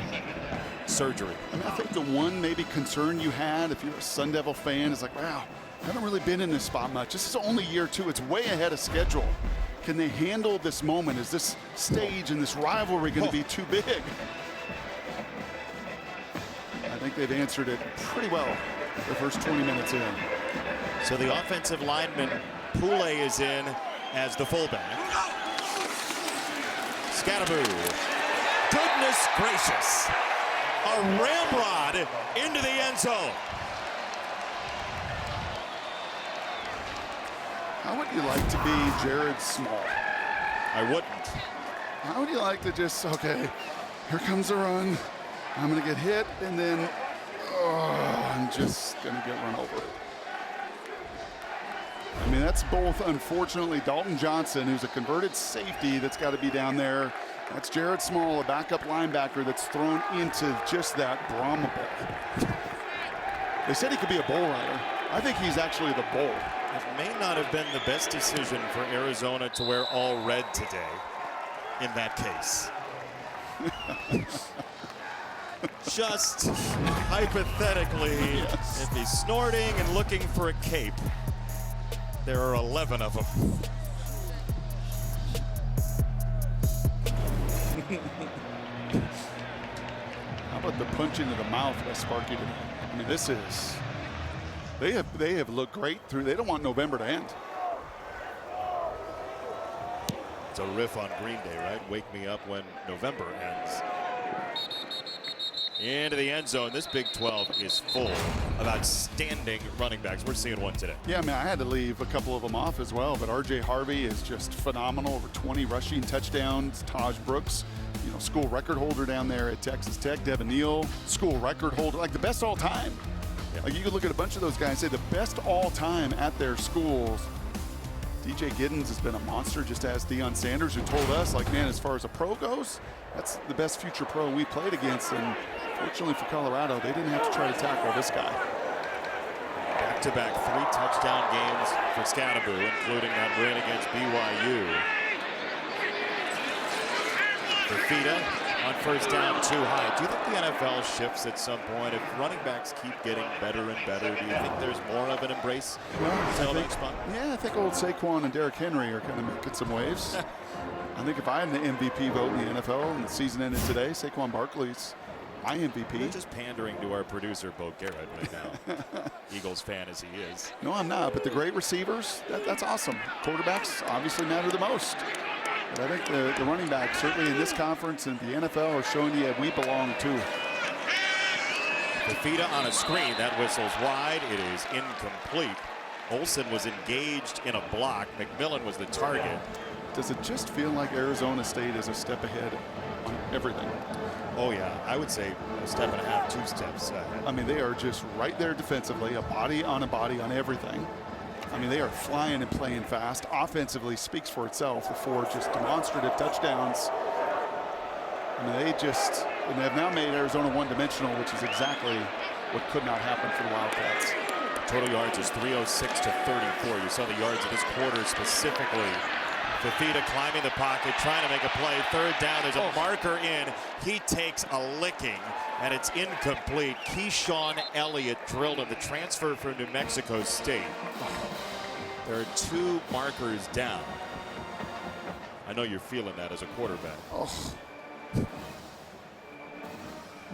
Surgery. I mean, I think the one maybe concern you had if you're a Sun Devil fan is like, wow, I haven't really been in this spot much. This is only year 2. It's way ahead of schedule. Can they handle this moment? Is this stage and this rivalry going to be too big? I think they've answered it pretty well the first 20 minutes in. So the offensive lineman, Pule, is in as the fullback. Scataboo. Goodness gracious. A ramrod into the end zone. How would you like to be Jared Small? I wouldn't. How would you like to just, okay, here comes the run. I'm going to get hit, and then I'm just going to get run over. I mean, that's both, unfortunately, Dalton Johnson, who's a converted safety that's got to be down there. That's Jared Small, a backup linebacker that's thrown into just that Brahma bowl. They said he could be a bowl rider. I think he's actually the bowl. It may not have been the best decision for Arizona to wear all red today in that case. Just hypothetically, yes. If he's snorting and looking for a cape, there are 11 of them. How about the punch into the mouth by Sparky today? I mean, this is, they have looked great through. They don't want November to end. It's a riff on Green Day, right? Wake me up when November ends. Into the end zone. This Big 12 is full of outstanding running backs. We're seeing one today. Yeah, I mean, I had to leave a couple of them off as well, but R.J. Harvey is just phenomenal. Over 20 rushing touchdowns. Taj Brooks, school record holder down there at Texas Tech. Devin Neal, school record holder, like the best all time. Yeah. Like you could look at a bunch of those guys and say the best all time at their schools. DJ Giddens has been a monster, just as Deion Sanders, who told us, like, man, as far as a pro goes, that's the best future pro we played against. And fortunately for Colorado, they didn't have to try to tackle this guy. Back-to-back 3 touchdown games for Scataboo, including that win against BYU. Fafita on first down too high. Do you think the NFL shifts at some point? If running backs keep getting better and better, do you think there's more of an embrace? I think old Saquon and Derrick Henry are kind of making some waves. I think if I had the MVP vote in the NFL and the season ended today, Saquon Barkley's my MVP. You're just pandering to our producer, Bo Garrett, right now. Eagles fan as he is. No, I'm not. But the great receivers, that's awesome. Quarterbacks obviously matter the most. But I think the running backs, certainly in this conference and the NFL, are showing you we belong too. Fafita on a screen. That whistle's wide. It is incomplete. Olsen was engaged in a block. McMillan was the target. Does it just feel like Arizona State is a step ahead on everything? Oh, yeah. I would say a step and a half, 2 steps ahead. I mean, they are just right there defensively, a body on everything. I mean, they are flying and playing fast. Offensively speaks for itself. The 4 just demonstrative touchdowns. I mean, and they've now made Arizona one-dimensional, which is exactly what could not happen for the Wildcats. Total yards is 306 to 34. You saw the yards of this quarter specifically. Fafita climbing the pocket, trying to make a play. Third down, there's a marker in. He takes a licking, and it's incomplete. Keyshawn Elliott drilled him, the transfer from New Mexico State. There are 2 markers down. I know you're feeling that as a quarterback. Oh.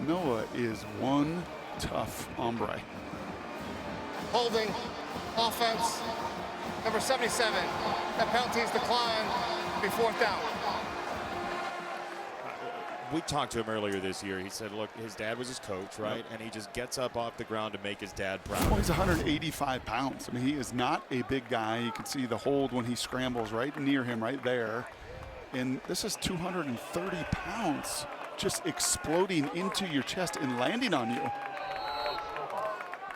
Noah is one tough hombre. Holding, offense, number 77. That penalty's declined, be 4th down. We talked to him earlier this year. He said, look, his dad was his coach, right? Yep. And he just gets up off the ground to make his dad proud. Well, he's 185 pounds. I mean, he is not a big guy. You can see the hold when he scrambles right near him right there. And this is 230 pounds just exploding into your chest and landing on you.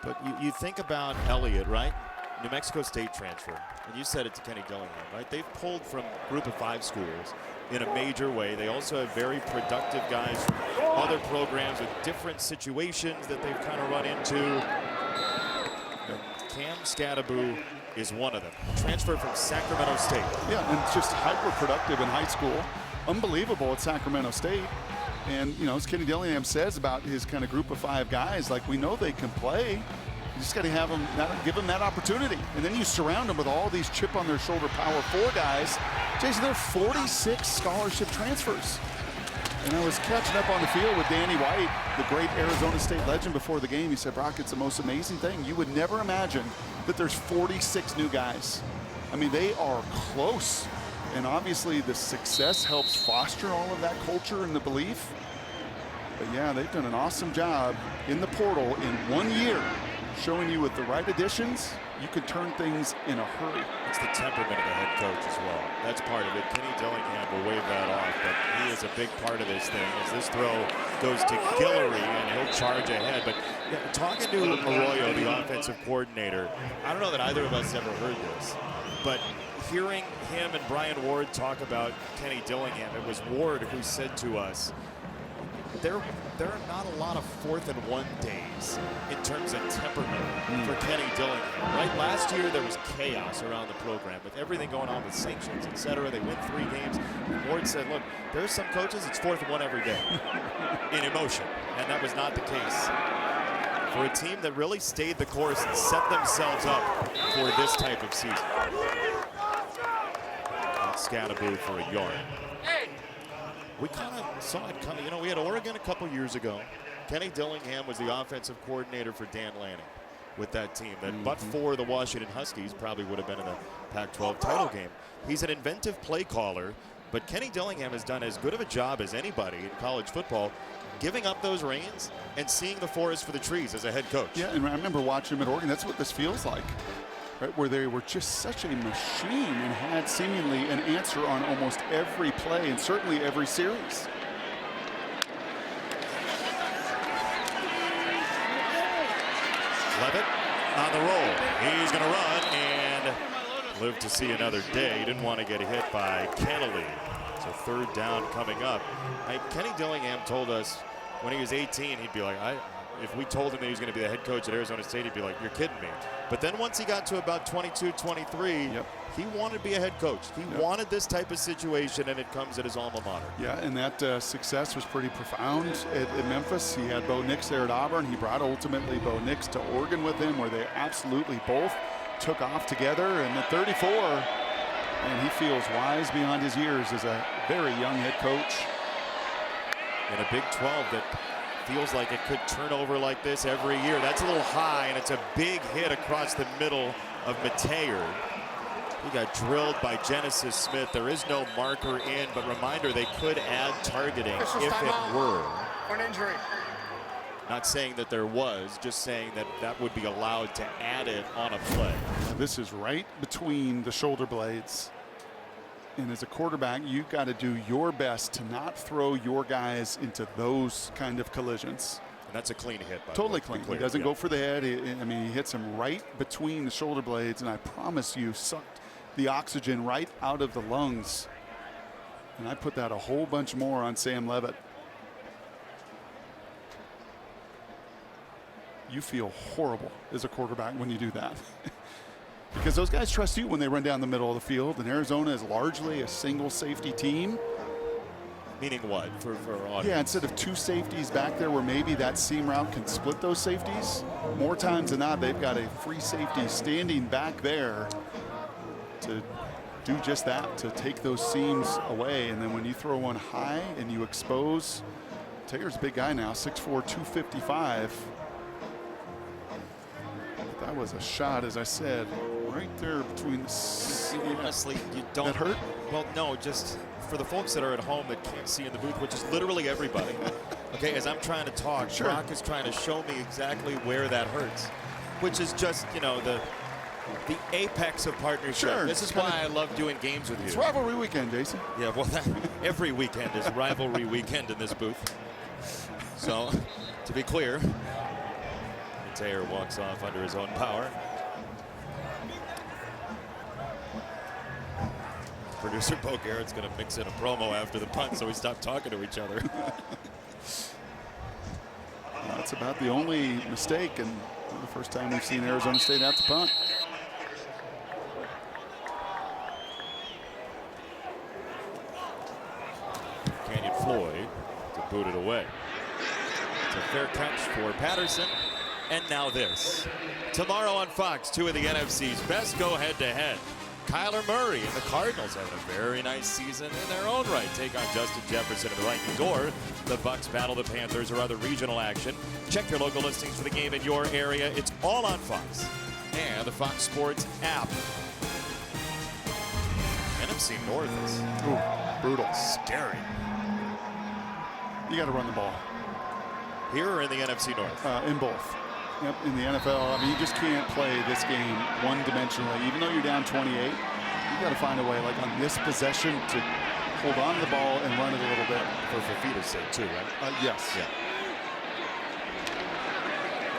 But you think about Elliott, right? New Mexico State transfer. And you said it to Kenny Dillingham, right? They've pulled from Group of 5 schools in a major way. They also have very productive guys from other programs with different situations that they've kind of run into. And Cam Scataboo is one of them. Transferred from Sacramento State. Yeah, and just hyper productive in high school. Unbelievable at Sacramento State. And, you know, as Kenny Dillingham says about his kind of Group of 5 guys, like, we know they can play. You just got to have them, give them that opportunity. And then you surround them with all these chip on their shoulder Power 4 guys. Jason, there are 46 scholarship transfers. And I was catching up on the field with Danny White, the great Arizona State legend, before the game. He said, Brock, it's the most amazing thing. You would never imagine that there's 46 new guys. I mean, they are close. And obviously the success helps foster all of that culture and the belief. But yeah, they've done an awesome job in the portal in 1 year, showing you with the right additions, you can turn things in a hurry. It's the temperament of the head coach as well. That's part of it. Kenny Dillingham will wave that off, but he is a big part of this thing as this throw goes to Gillery and he'll charge ahead. But yeah, talking to Arroyo, the offensive coordinator, I don't know that either of us ever heard this, but hearing him and Brian Ward talk about Kenny Dillingham, it was Ward who said to us, there are not a lot of 4th and 1 days in terms of temperament for Kenny Dillingham. Right, last year there was chaos around the program with everything going on with sanctions, etc. They win 3 games. And Ward said, look, there's some coaches, it's 4th and 1 every day in emotion. And that was not the case for a team that really stayed the course and set themselves up for this type of season. Scataboo for a yard. We kind of saw it coming. You know, we had Oregon a couple years ago. Kenny Dillingham was the offensive coordinator for Dan Lanning with that team. That but for the Washington Huskies probably would have been in the Pac-12 title game. He's an inventive play caller, but Kenny Dillingham has done as good of a job as anybody in college football, giving up those reins and seeing the forest for the trees as a head coach. Yeah, and I remember watching him at Oregon. That's what this feels like. Right, where they were just such a machine and had seemingly an answer on almost every play and certainly every series. Levitt on the roll. He's going to run and live to see another day. He didn't want to get hit by Kennelly. So 3rd down coming up. Kenny Dillingham told us when he was 18, he'd be like, if we told him that he was going to be the head coach at Arizona State, he'd be like, you're kidding me. But then once he got to about 22, 23, he wanted to be a head coach. He wanted this type of situation, and it comes at his alma mater. Yeah, and that success was pretty profound at Memphis. He had Bo Nix there at Auburn. He brought ultimately Bo Nix to Oregon with him, where they absolutely both took off together. And at 34, and he feels wise beyond his years as a very young head coach. In a Big 12 that feels like it could turn over like this every year. That's a little high, and it's a big hit across the middle of Mateer. He got drilled by Genesis Smith. There is no marker in, but reminder, they could add targeting if it were. For an injury. Not saying that there was, just saying that that would be allowed to add it on a play. This is right between the shoulder blades. And as a quarterback, you've got to do your best to not throw your guys into those kind of collisions. And that's a clean hit, by totally the way. Clean. He doesn't go for the head. I mean, he hits him right between the shoulder blades, and I promise you, sucked the oxygen right out of the lungs. And I put that a whole bunch more on Sam Levitt. You feel horrible as a quarterback when you do that. Because those guys trust you when they run down the middle of the field, and Arizona is largely a single safety team. Meaning what for audience? Yeah, instead of 2 safeties back there where maybe that seam route can split those safeties, more times than not they've got a free safety standing back there to do just that, to take those seams away. And then when you throw one high and you expose, Taylor's a big guy now, 6'4", 255. But that was a shot, as I said, right there between the. Honestly, you don't. That hurt? Well, no, just for the folks that are at home that can't see in the booth, which is literally everybody. Okay, as I'm trying to talk, Sure. Brock is trying to show me exactly where that hurts, which is just, you know, the apex of partnership. Sure, This is why I love doing games with you. It's rivalry weekend, Jason. Yeah, well, every weekend is rivalry weekend in this booth. So, to be clear, Taylor walks off under his own power. Producer Bo Garrett's going to mix in a promo after the punt, so we stop talking to each other. That's about the only mistake, and the first time we've seen Arizona State have to punt. Canyon Floyd to boot it away. It's a fair catch for Patterson. And now this. Tomorrow on Fox, 2 of the NFC's best go head-to-head. Kyler Murray and the Cardinals having a very nice season in their own right. Take on Justin Jefferson and the Vikings, or the Bucs battle the Panthers, or other regional action. Check your local listings for the game in your area. It's all on Fox and the Fox Sports app. NFC North is Brutal. scary. You got to run the ball. Here or in the NFC North? In both. Yep, in the NFL, I mean, you just can't play this game one-dimensionally. Even though you're down 28, you got to find a way, like on this possession, to hold on to the ball and run it a little bit. For Fafita's sake, too, right? Yes. Yeah.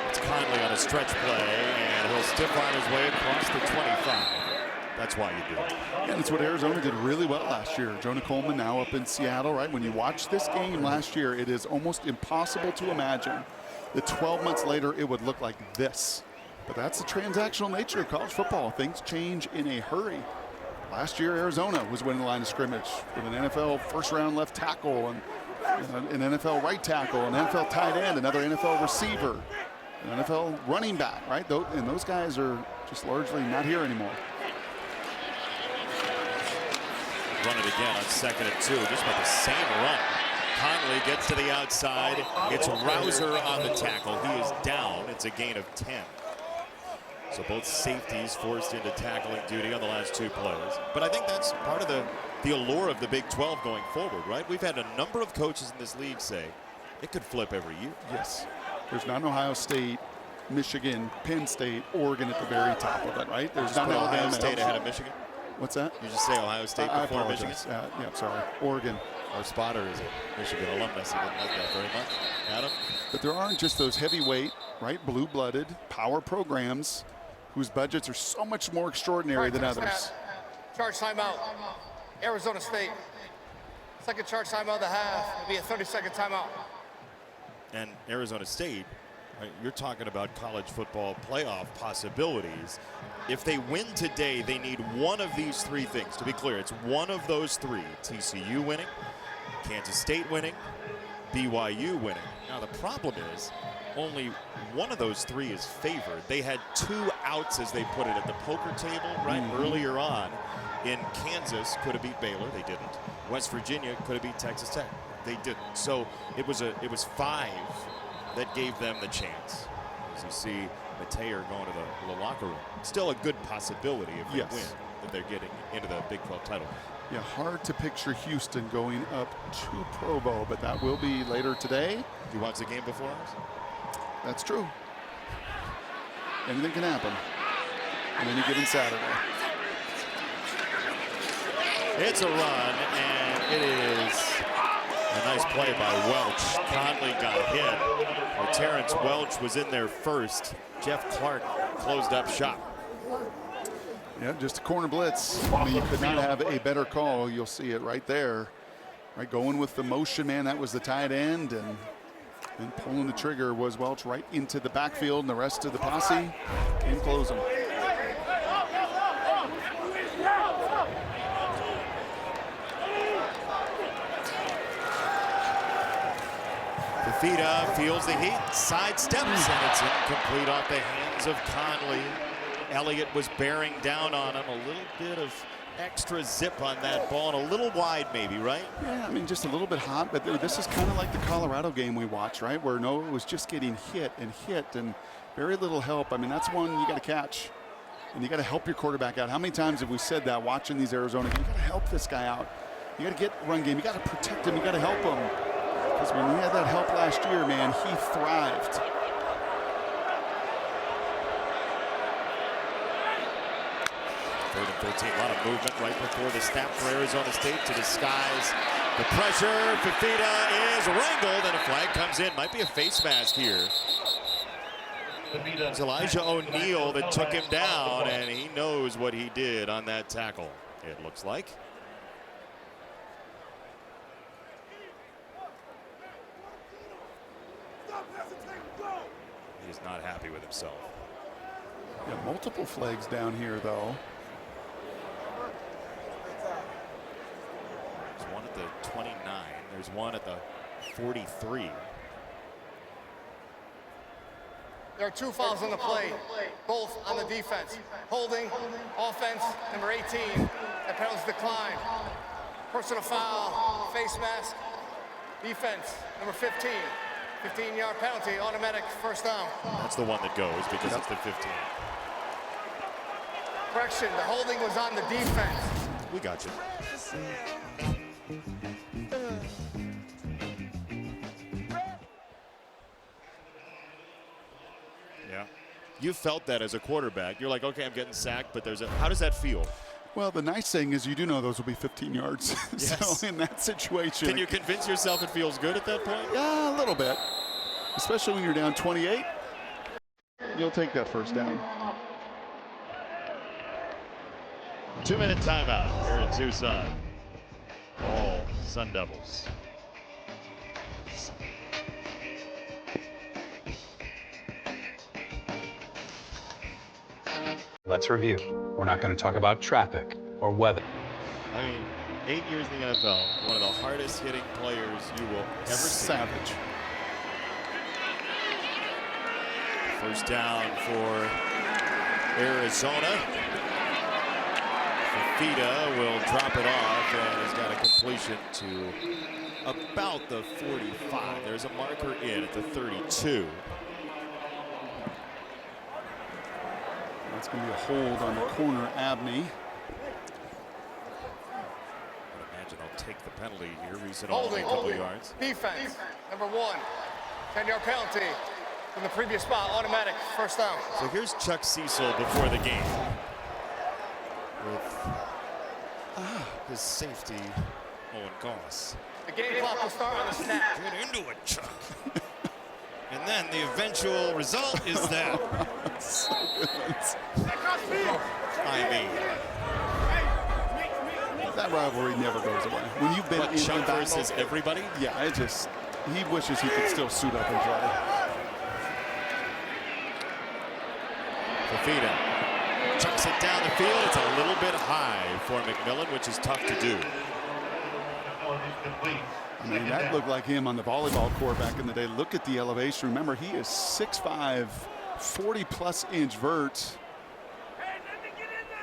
It's Conley on a stretch play, and he'll stiff on his way across the 25. That's why you do it. And it's what Arizona did really well last year. Jonah Coleman now up in Seattle, right? When you watch this game last year, it is almost impossible to imagine that 12 months later it would look like this. But that's the transactional nature of college football. Things change in a hurry. Last year, Arizona was winning the line of scrimmage with an NFL first-round left tackle, and an NFL right tackle, an NFL tight end, another NFL receiver, an NFL running back, right? And those guys are just largely not here anymore. Run it again on 2nd and 2, just about the same run. Conley gets to the outside. It's Rouser on the tackle. He is down. It's a gain of 10. So both safeties forced into tackling duty on the last 2 plays. But I think that's part of the allure of the Big 12 going forward, right? We've had a number of coaches in this league say it could flip every year. Yes. There's not an Ohio State, Michigan, Penn State, Oregon at the very top of it, right? There's not Ohio State ahead of Michigan. What's that? You just say Ohio State before Michigan? Yeah, sorry. Oregon. Our spotter is a Michigan alumnus. He didn't like that very much. Adam? But there aren't just those heavyweight, right, blue-blooded power programs whose budgets are so much more extraordinary than others. Charge timeout. Arizona State. Second charge timeout of the half. It'll be a 30-second timeout. And Arizona State, right, you're talking about college football playoff possibilities. If they win today, they need one of these 3 things. To be clear, it's one of those 3. TCU winning, Kansas State winning, BYU winning. Now, the problem is only one of those 3 is favored. They had 2 outs, as they put it, at the poker table, right, earlier on. In Kansas, could have beat Baylor. They didn't. West Virginia could have beat Texas Tech. They didn't. So it was 5 that gave them the chance. As you see Mateer going to the locker room. Still a good possibility if they win that they're getting into the Big 12 title. Yeah, hard to picture Houston going up to Provo, but that will be later today. Do you watch the game before us? That's true. Anything can happen on any given Saturday. It's a run, and it is a nice play by Welch. Conley got hit. Well, Terrence Welch was in there first. Jeff Clark closed up shop. Yeah, just a corner blitz. I mean, you could not have a better call. You'll see it right there. Right, going with the motion, man, that was the tight end, and pulling the trigger was Welch right into the backfield, and the rest of the posse came closing. Fafita feels the heat, sidesteps, and it's incomplete off the hands of Conley. Elliott was bearing down on him. A little bit of extra zip on that ball and a little wide maybe, right? Yeah, I mean, just a little bit hot, but this is kind of like the Colorado game we watched, right? Where Noah was just getting hit and very little help. I mean, that's one you got to catch. And you got to help your quarterback out. How many times have we said that watching these Arizona games? You got to help this guy out. You got to get run game. You got to protect him. You got to help him. Because when he had that help last year, man, he thrived. Third and 13, a lot of movement right before the snap for Arizona State to disguise the pressure. Fifita is wrangled and a flag comes in. Might be a face mask here. It's Elijah O'Neal that took him down, and he knows what he did on that tackle, it looks like. He is not happy with himself. Yeah, multiple flags down here, though. There's one at the 29. There's one at the 43. There are 2 fouls on the play, both on the defense. Holding, offense, number 18. That penalty's declined. Personal foul, face mask. Defense, number 15. 15-yard penalty, automatic first down. That's the one that goes because it's the 15. Correction, the holding was on the defense. We got you. Yeah. You felt that as a quarterback. You're like, okay, I'm getting sacked, but how does that feel? Well, the nice thing is you do know those will be 15 yards. Yes. So in that situation. Can you convince yourself it feels good at that point? Yeah, a little bit. Especially when you're down 28. You'll take that first down. 2-minute timeout here at Tucson. All Sun Devils. Let's review. We're not going to talk about traffic or weather. I mean, 8 years in the NFL, one of the hardest hitting players you will ever see. Savage. First down for Arizona. Fifita will drop it off and has got a completion to about the 45. There's a marker in at the 32. That's going to be a hold on the corner, Abney. I imagine I'll take the penalty here. Recent only a couple yards. Defense, number 1. 10-yard penalty from the previous spot, automatic first down. So here's Chuck Cecil before the game with his safety, Owen Goss. The game clock will start on the snap. Get into it, Chuck. And then the eventual result is that. So good. I mean, that rivalry never goes away. When you've been in Chuck battle, versus everybody? Yeah, he wishes he could still suit up and play. Fifita chucks it down the field. It's a little bit high for McMillan, which is tough to do. I mean, that looked like him on the volleyball court back in the day. Look at the elevation. Remember, he is 6'5", 40-plus inch vert.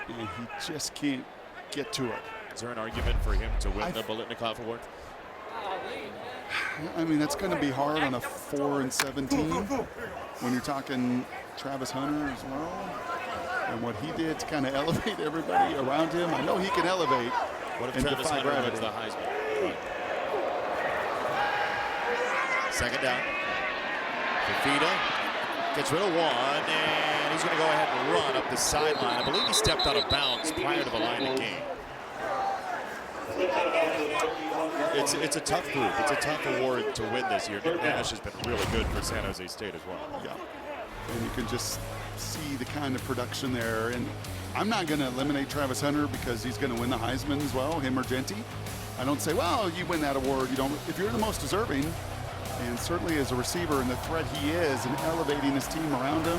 And he just can't get to it. Is there an argument for him to win the Biletnikoff Award? I mean, that's going to be hard on a 4-17 when you're talking Travis Hunter as well. And what he did to kind of elevate everybody around him. I know he can elevate. What if and Travis defy Hunter gravity. wins the Heisman? Right. Second down. Fifita gets rid of one, and he's going to go ahead and run up the sideline. I believe he stepped out of bounds prior to the line of game. It's a tough group. It's a tough award to win this year. Nick Nash has been really good for San Jose State as well. Yeah. And you can just see the kind of production there. And I'm not going to eliminate Travis Hunter because he's going to win the Heisman as well, him or Genty. I don't say, well, you win that award. You don't. If you're the most deserving, and certainly as a receiver and the threat he is and elevating his team around him,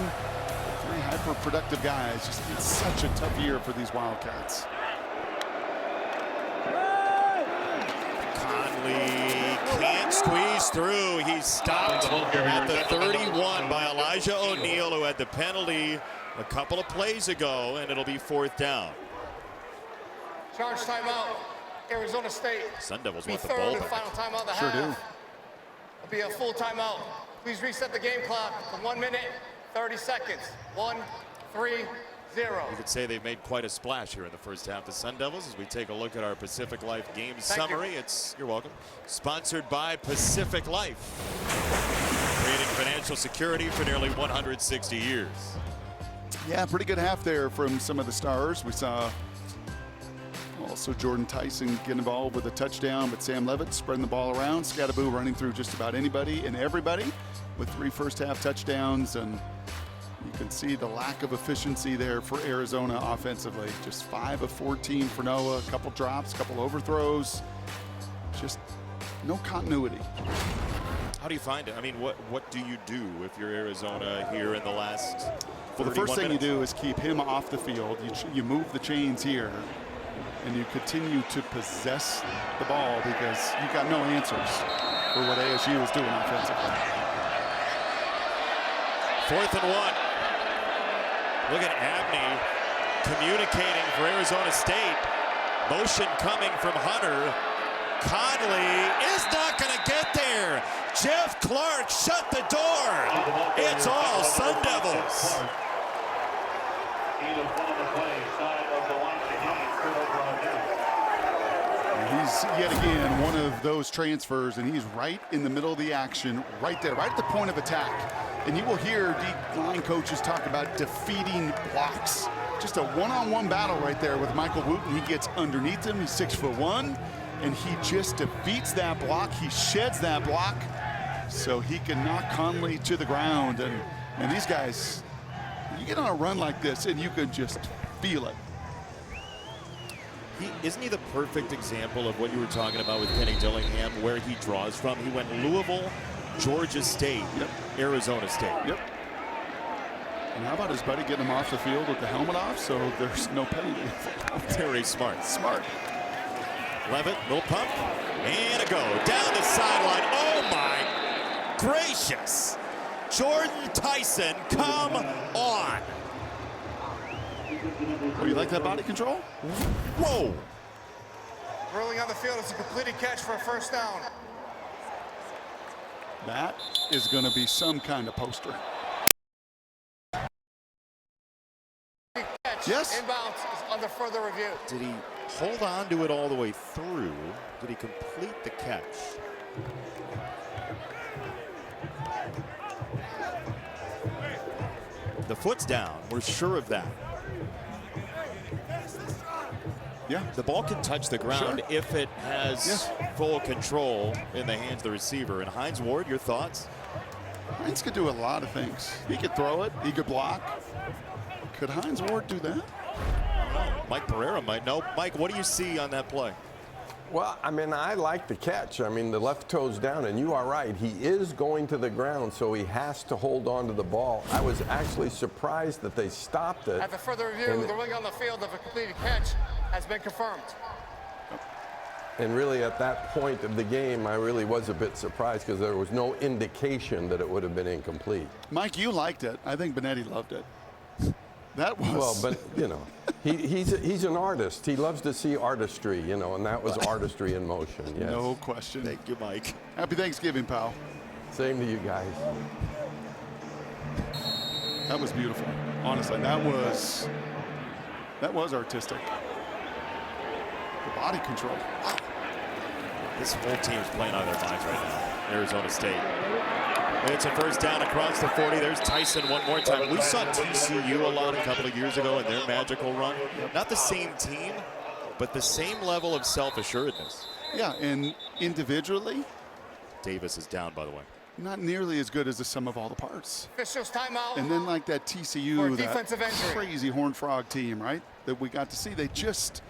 three hyper-productive guys. Just it's such a tough year for these Wildcats. Conley can't squeeze through. He's stopped at the 31 by Elijah O'Neal, who had the penalty a couple of plays ago, and it'll be fourth down. Charge timeout. Arizona State. Sun Devils Be want the third ball and back. final timeout of the Sure half. do. It'll be a full timeout. Please reset the game clock to 1 minute, 30 seconds. 1, 3, 0. You could say they've made quite a splash here in the first half. The Sun Devils, as we take a look at our Pacific Life game Thank summary. you. You're welcome. Sponsored by Pacific Life, creating financial security for nearly 160 years. Yeah, pretty good half there from some of the stars. We saw also Jordan Tyson get involved with a touchdown, but Sam Levitt spreading the ball around. Scataboo running through just about anybody and everybody with 3 first-half touchdowns, and you can see the lack of efficiency there for Arizona offensively. Just 5 of 14 for Noah, a couple drops, a couple overthrows, just no continuity. How do you find it? I mean, what do you do if you're Arizona here in the last 41 Well, the first thing minutes? you do is keep him off the field. You move the chains here, and you continue to possess the ball because you've got no answers for what ASU is doing offensively. 4th and 1. Look at Abney communicating for Arizona State. Motion coming from Hunter. Conley is not going to get there. Jeff Clark shut the door. It's all Sun Devils. He's yet again one of those transfers, and he's right in the middle of the action, right there, right at the point of attack. And you will hear D-line coaches talk about defeating blocks. Just a one-on-one battle right there with Michael Wooten. He gets underneath him. He's 6'1", and he just defeats that block. He sheds that block so he can knock Conley to the ground. And these guys, you get on a run like this, and you can just feel it. Isn't he the perfect example of what you were talking about with Kenny Dillingham, where he draws from? He went Louisville, Georgia State, Yep. Arizona State. Yep. And how about his buddy getting him off the field with the helmet off so there's no penalty? Very smart. Smart. Levitt, little pump, and a go. Down the sideline. Oh my gracious. Jordan Tyson, come on. Oh, you like that body control? Whoa. Rolling on the field is a completed catch for a first down. That is going to be some kind of poster. Catch. Yes. Inbounds is under further review. Did he hold on to it all the way through? Did he complete the catch? The foot's down. We're sure of that. Yeah. The ball can touch the ground Sure. if it has Yes. full control in the hands of the receiver. And Hines Ward, your thoughts? Hines could do a lot of things. He could throw it. He could block. Could Hines Ward do that? I don't know. Mike Pereira might know. Mike, what do you see on that play? Well, I mean, I like the catch. I mean, the left toe's down, and you are right. He is going to the ground, so he has to hold on to the ball. I was actually surprised that they stopped it. After further review, the ruling on the field of a completed catch has been confirmed. And really, at that point of the game, I really was a bit surprised because there was no indication that it would have been incomplete. Mike, you liked it. I think Benetti loved it. That was. Well, but, you know, he's an artist. He loves to see artistry, you know, and that was artistry in motion, yes. No question. Thank you, Mike. Happy Thanksgiving, pal. Same to you guys. That was beautiful. Honestly, that was artistic. The body control. Wow. This whole team is playing out of their minds right now. Arizona State. It's a first down across the 40. There's Tyson one more time. We saw TCU a lot a couple of years ago in their magical run. Not the same team, but the same level of self-assuredness. Yeah, and individually, Davis is down, by the way. not nearly as good as the sum of all the parts. Officials timeout. And then like that For TCU, a that defensive injury. crazy Horned Frog team, right? That we got to see. They just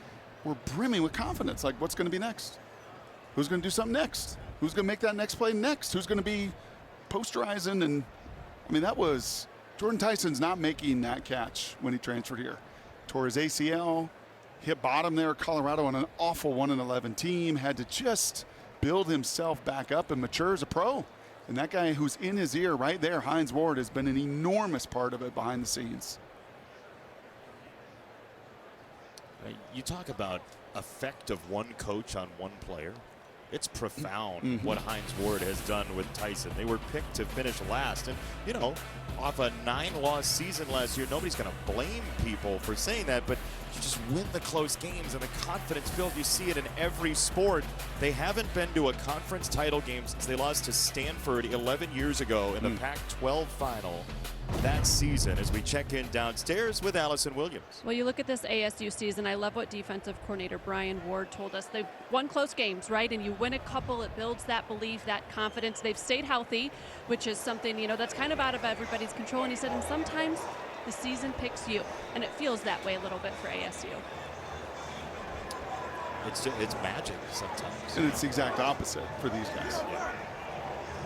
were brimming with confidence. Like, what's going to be next? Who's going to do something next? Who's going to make that next play next? Who's going to be posterizing? And I mean, that was Jordan Tyson's not making that catch when he transferred here. Tore his ACL, hit bottom there at Colorado on an awful 1-11 team. Had to just build himself back up and mature as a pro. And that guy who's in his ear right there, Hines Ward, has been an enormous part of it behind the scenes. You talk about effect of one coach on one player. It's profound what Hines Ward has done with Tyson. They were picked to finish last. And, you know, off a 9-loss season last year, nobody's going to blame people for saying that, but you just win the close games and the confidence build. You see it in every sport. They haven't been to a conference title game since they lost to Stanford 11 years ago in the Pac-12 final that season, as we check in downstairs with Allison Williams. Well, you look at this ASU season, I love what defensive coordinator Brian Ward told us. They've won close games, right? And you win a couple, it builds that belief, that confidence. They've stayed healthy, which is something, you know, that's kind of out of everybody's control. And he said, and sometimes the season picks you, and it feels that way a little bit for ASU. It's magic sometimes. And it's the exact opposite for these guys. Yeah.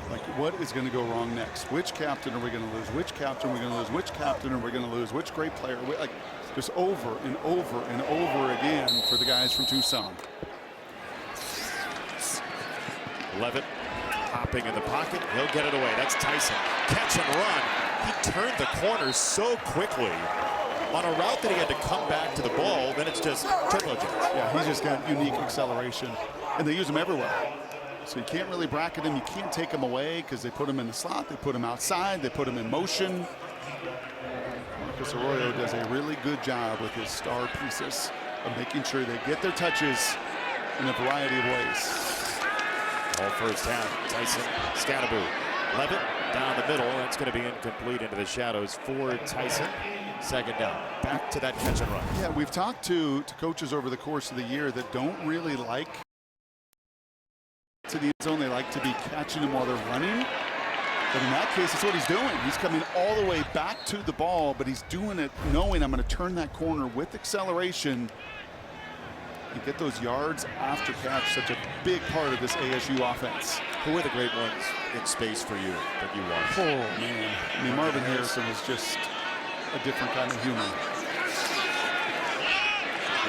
Like, what is going to go wrong next? Which captain are we going to lose? Which captain are we going to lose? Which captain are we going to lose? Which great player? Like, just over and over and over again for the guys from Tucson. Levitt hopping in the pocket. He'll get it away. That's Tyson. Catch and run. He turned the corner so quickly on a route that he had to come back to the ball. Then it's just turbocharged. Yeah, he's just got unique acceleration. And they use him everywhere. So you can't really bracket him. You can't take him away because they put him in the slot. They put him outside. They put him in motion. Marcus Arroyo does a really good job with his star pieces of making sure they get their touches in a variety of ways. All first half. Tyson, Scataboo. Levitt down the middle. That's going to be incomplete into the shadows for Tyson. Second down. Back to that catch and run. Yeah, we've talked to coaches over the course of the year that don't really like to the end zone. They like to be catching them while they're running. But in that case, that's what he's doing. He's coming all the way back to the ball, but he's doing it knowing I'm going to turn that corner with acceleration and get those yards after catch. Such a big part of this ASU offense. Who are the great ones in space for you that you watch? Oh, man. I mean, Marvin Harrison was just a different kind of human.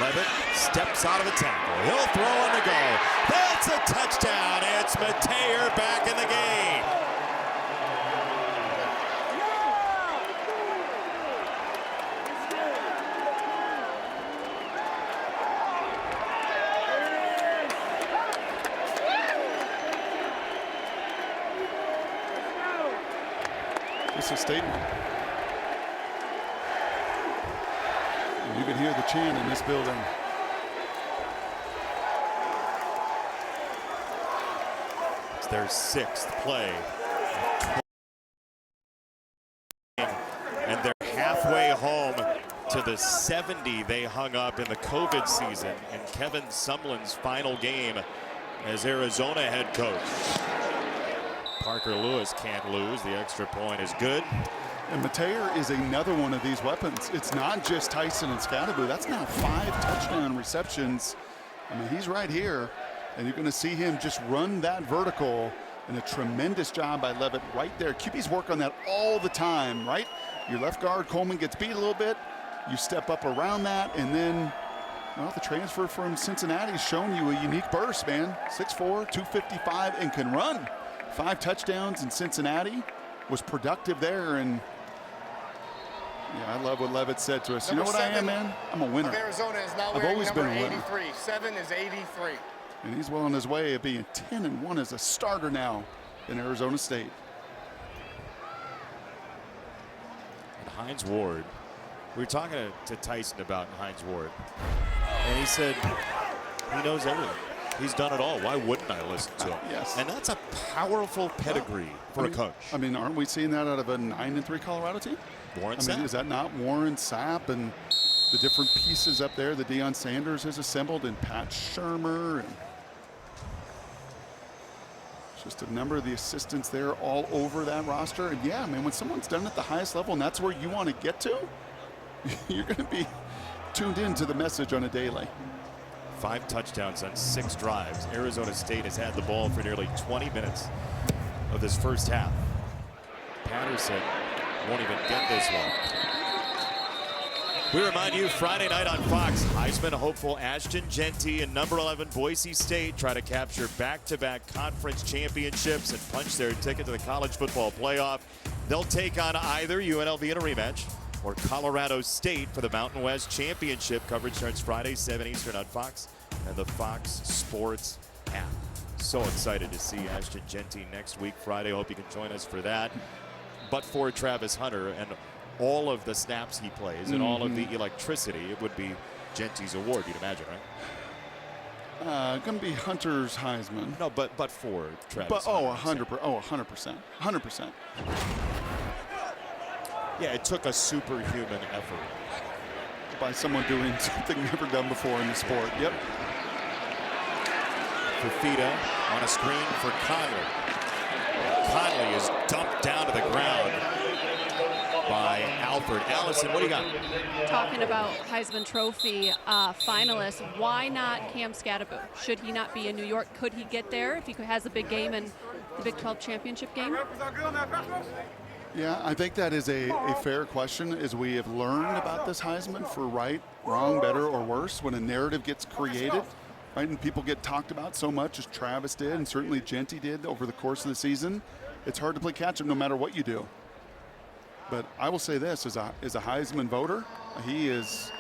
Levitt steps out of the tackle. He'll throw on the go. That's a touchdown. It's Mateer back in the game. It's a statement. And you can hear the chant in this building. It's their sixth play. And they're halfway home to the 70 they hung up in the COVID season in Kevin Sumlin's final game as Arizona head coach. Parker Lewis can't lose. The extra point is good. And Mateer is another one of these weapons. It's not just Tyson and Scataboo. That's now 5 touchdown receptions. I mean, he's right here, and you're going to see him just run that vertical, and a tremendous job by Levitt right there. QBs work on that all the time, right? Your left guard, Coleman, gets beat a little bit. You step up around that, and then, well, the transfer from Cincinnati has shown you a unique burst, man. 6'4", 255, and can run. 5 touchdowns in Cincinnati, was productive there, and yeah, I love what Levitt said to us. You know what I am, man? I'm a winner. Arizona is now I've always been a winner. 83. 7 is 83. And he's well on his way of being 10-1 as a starter now in Arizona State. And Hines Ward, we were talking to Tyson about Hines Ward, and he said he knows everything. He's done it all. Why wouldn't I listen to him? Yes. And that's a powerful pedigree for a coach. I mean, aren't we seeing that out of a 9-3 Colorado team? Warren I mean, Sapp. is that not Warren Sapp and the different pieces up there that Deion Sanders has assembled, and Pat Shermer, and just a number of the assistants there all over that roster. And yeah, man, when someone's done it at the highest level and that's where you want to get to, you're going to be tuned into the message on a daily. 5 touchdowns on 6 drives. Arizona State has had the ball for nearly 20 minutes of this first half. Patterson won't even get this one. We remind you, Friday night on Fox, Heisman hopeful Ashton Jeanty and number 11 Boise State try to capture back-to-back conference championships and punch their ticket to the college football playoff. They'll take on either UNLV in a rematch or Colorado State for the Mountain West Championship. Coverage starts Friday, 7 Eastern on Fox and the Fox Sports app. So excited to see Ashton Jeanty next week, Friday. Hope you can join us for that. But for Travis Hunter and all of the snaps he plays and all of the electricity, it would be Jeanty's award, you'd imagine, right? Going to be Hunter's Heisman. No, but for Travis. But Hunter, 100%. 100%. Yeah, it took a superhuman effort by someone doing something never done before in the sport. Yep. Fafita on a screen for Conley. Conley is dumped down to the ground by Alfred. Allison, what do you got? Talking about Heisman Trophy finalists, why not Cam Scataboo? Should he not be in New York? Could he get there if he has a big game in the Big 12 championship game? Yeah, I think that is a fair question, as we have learned about this Heisman for right, wrong, better, or worse. When a narrative gets created, right, and people get talked about so much as Travis did and certainly Jeanty did over the course of the season, it's hard to play catch-up no matter what you do. But I will say this, as a Heisman voter, he has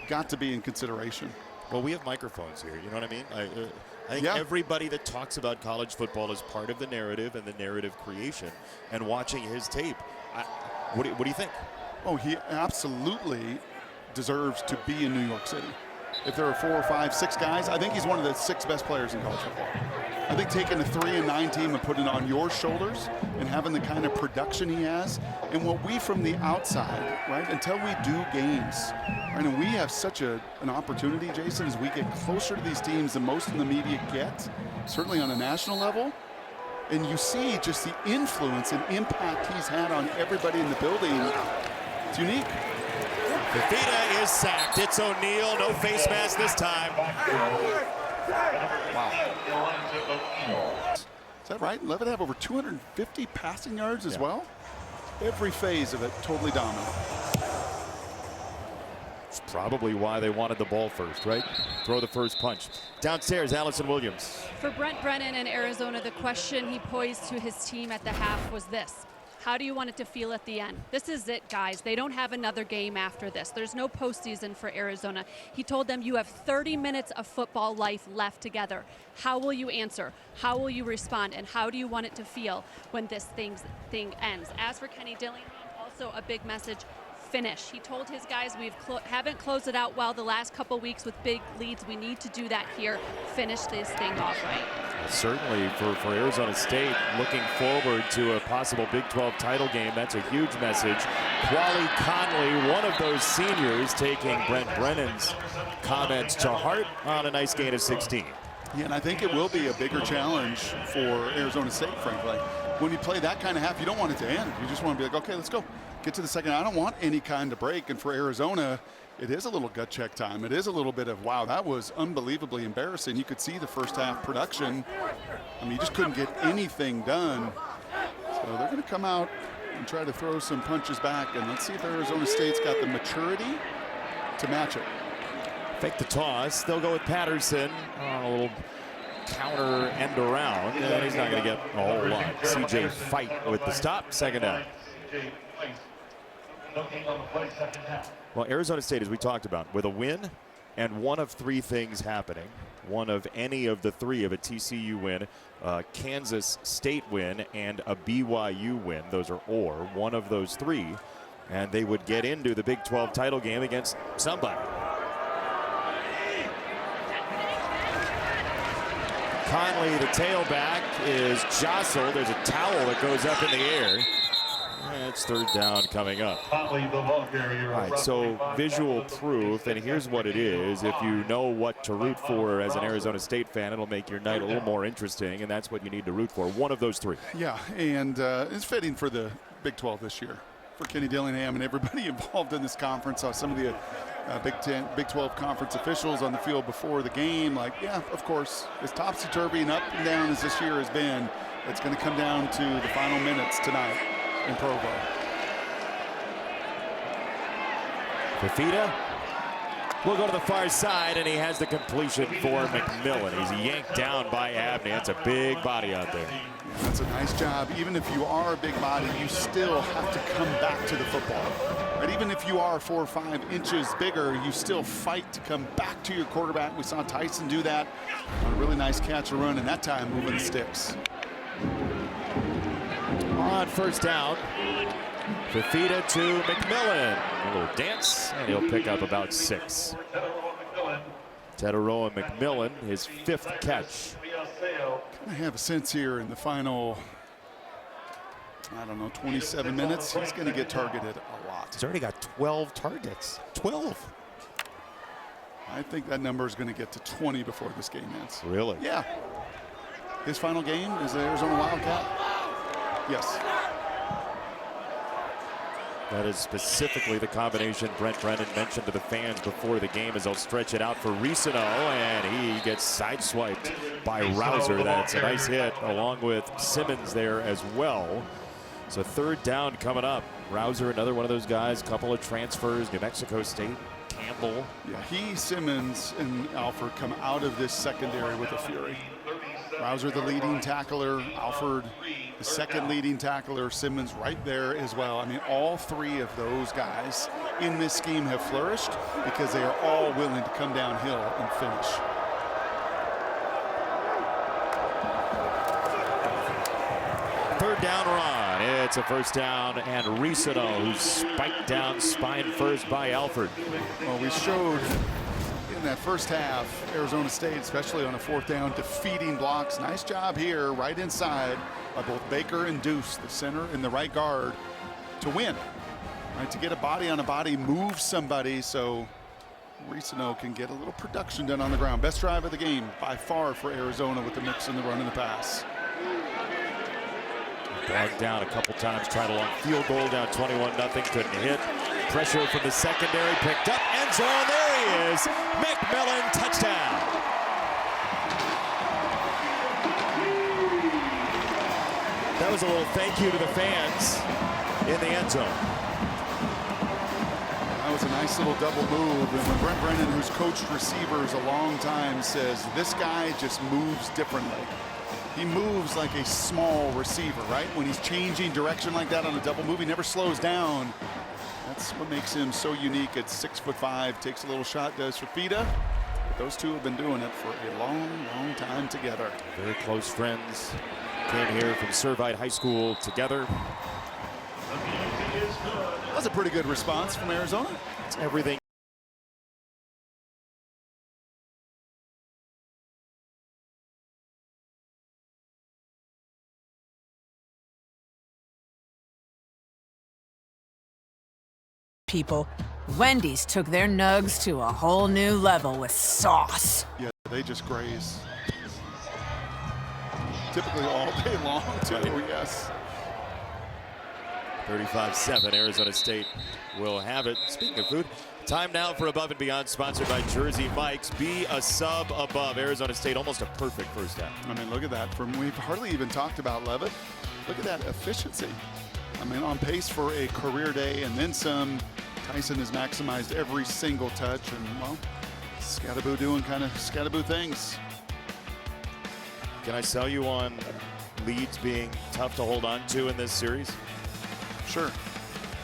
got to be in consideration. Well, we have microphones here, you know what I mean? I think everybody that talks about college football is part of the narrative and the narrative creation. And watching his tape, what do you think? Oh, he absolutely deserves to be in New York City. If there are 4 or 5, 6 guys, I think he's one of the 6 best players in college football. I think taking a 3-9 team and putting it on your shoulders and having the kind of production he has, and what we from the outside, right, until we do games, right, and we have such an opportunity, Jason, as we get closer to these teams than most of the media get, certainly on a national level, and you see just the influence and impact he's had on everybody in the building. It's unique. Fafita is sacked. It's O'Neal. No face mask this time. Wow. Is that right? Levitt have over 250 passing yards as well? Every phase of it totally dominant. It's probably why they wanted the ball first, right? Throw the first punch. Downstairs, Allison Williams. For Brent Brennan in Arizona, the question he posed to his team at the half was this: how do you want it to feel at the end? This is it, guys. They don't have another game after this. There's no postseason for Arizona. He told them, you have 30 minutes of football life left together. How will you answer? How will you respond? And how do you want it to feel when this thing ends? As for Kenny Dillingham, also a big message: finish. He told his guys, we haven't closed it out well the last couple weeks with big leads. We need to do that here. Finish this thing off right. Certainly for Arizona State, looking forward to a possible Big 12 title game. That's a huge message. Quali Conley, one of those seniors, taking Brent Brennan's comments to heart on a nice gain of 16. Yeah, and I think it will be a bigger challenge for Arizona State, frankly. When you play that kind of half, you don't want it to end. You just want to be like, okay, let's go. Get to the second. I don't want any kind of break. And for Arizona, it is a little gut check time. It is a little bit of, wow, that was unbelievably embarrassing. You could see the first half production. I mean, you just couldn't get anything done. So they're going to come out and try to throw some punches back. And let's see if Arizona State's got the maturity to match it. Fake the toss. They'll go with Patterson. A little counter end around. And he's not going to get a whole lot. CJ Fight with the stop. Second down. Well, Arizona State, as we talked about, with a win and one of 3 things happening, one of any of the 3 of a TCU win, a Kansas State win, and a BYU win. Those are or one of those 3, and they would get into the Big 12 title game against somebody. Conley, the tailback, is jostled. There's a towel that goes up in the air. It's third down coming up. All right, so visual proof, and here's what it is. If you know what to root for as an Arizona State fan, it'll make your night a little more interesting, and that's what you need to root for. One of those 3. Yeah, and it's fitting for the Big 12 this year. For Kenny Dillingham and everybody involved in this conference. Saw some of the Big 12 conference officials on the field before the game. Like, yeah, of course, as topsy-turvy and up and down as this year has been, it's going to come down to the final minutes tonight in Provo. Fafita will go to the far side, and he has the completion for McMillan. He's yanked down by Abney. That's a big body out there. That's a nice job. Even if you are a big body, you still have to come back to the football. Right? Even if you are 4 or 5 inches bigger, you still fight to come back to your quarterback. We saw Tyson do that on a really nice catch and run, and that time moving the sticks. On first down, Fafita to McMillan. A little dance, and he'll pick up about 6. Teteroa McMillan, his 5th catch. I have a sense here in the final, I don't know, 27 minutes, he's going to get targeted a lot. He's already got 12 targets. 12. I think that number is going to get to 20 before this game ends. Really? Yeah. His final game is the Arizona Wildcat. Yes. That is specifically the combination Brent Brennan mentioned to the fans before the game, as they'll stretch it out for Ricino, and he gets sideswiped by Rouser. That's a nice hit, along with Simmons there as well. So 3rd down coming up. Rouser, another one of those guys, couple of transfers, New Mexico State, Campbell. Yeah, he, Simmons, and Alford come out of this secondary with a fury. Rouser, the leading tackler, Alford, the second leading tackler, Simmons right there as well. I mean, all 3 of those guys in this scheme have flourished because they are all willing to come downhill and finish. Third down run. It's a first down, and Ricino, who's spiked down spine first by Alford. Well, we showed in that first half, Arizona State, especially on a 4th down, defeating blocks. Nice job here, right inside by both Baker and Deuce, the center and the right guard, to win. Right, to get a body on a body, move somebody so Ricino can get a little production done on the ground. Best drive of the game by far for Arizona with the mix in the run and the pass. Bogged down a couple times, tried a long field goal, down 21-0, couldn't hit. Pressure from the secondary, picked up, end zone, there he is. McMillan, touchdown. That was a little thank you to the fans in the end zone. That was a nice little double move. And when Brent Brennan, who's coached receivers a long time, says this guy just moves differently. He moves like a small receiver, right? When he's changing direction like that on a double move, he never slows down. That's what makes him so unique at 6'5", takes a little shot, does Fafita. Those two have been doing it for a long, long time together. Very close friends. Came here from Servite High School together. That's a pretty good response from Arizona. It's everything. People, Wendy's took their nugs to a whole new level with sauce. Yeah, they just graze. Typically all day long, too, yes. 35-7, Arizona State will have it. Speaking of food, time now for Above and Beyond, sponsored by Jersey Mike's. Be a sub above. Arizona State, almost a perfect first half. I mean, look at that. We've hardly even talked about Levitt. Look at that efficiency. I mean, on pace for a career day and then some. Tyson has maximized every single touch, and, well, Scataboo doing kind of Scataboo things. Can I sell you on leads being tough to hold on to in this series? Sure.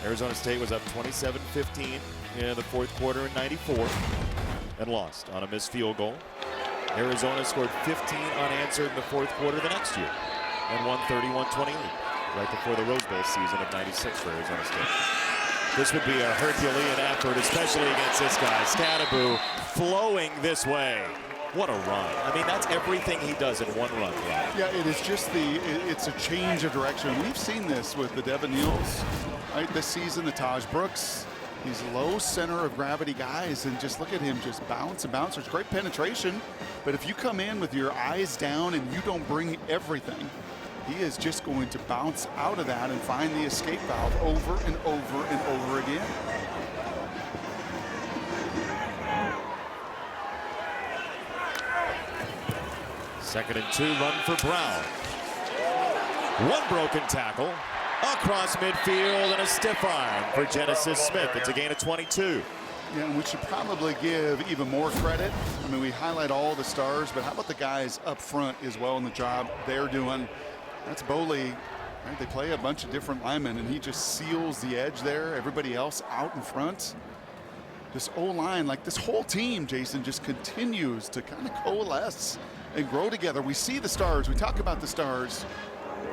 Arizona State was up 27-15 in the 4th quarter in '94 and lost on a missed field goal. Arizona scored 15 unanswered in the 4th quarter the next year and won 31-28 right before the Rose Bowl season of '96 for Arizona State. This would be a Herculean effort, especially against this guy. Scataboo flowing this way. What a run. I mean, that's everything he does in one run. Yeah, it is just it's a change of direction. We've seen this with the Devin Neals, right, this season, the Taj Brooks. These low center of gravity guys, and just look at him just bounce and bounce. There's great penetration, but if you come in with your eyes down and you don't bring everything, he is just going to bounce out of that and find the escape valve over and over and over again. Second and 2, run for Brown. One broken tackle across midfield and a stiff arm for Genesis Smith. It's a gain of 22. Yeah, and we should probably give even more credit. I mean, we highlight all the stars, but how about the guys up front as well in the job they're doing? That's Boley. Right? They play a bunch of different linemen, and he just seals the edge there. Everybody else out in front. This O-line, like this whole team, Jason, just continues to kind of coalesce and grow together. We see the stars. We talk about the stars.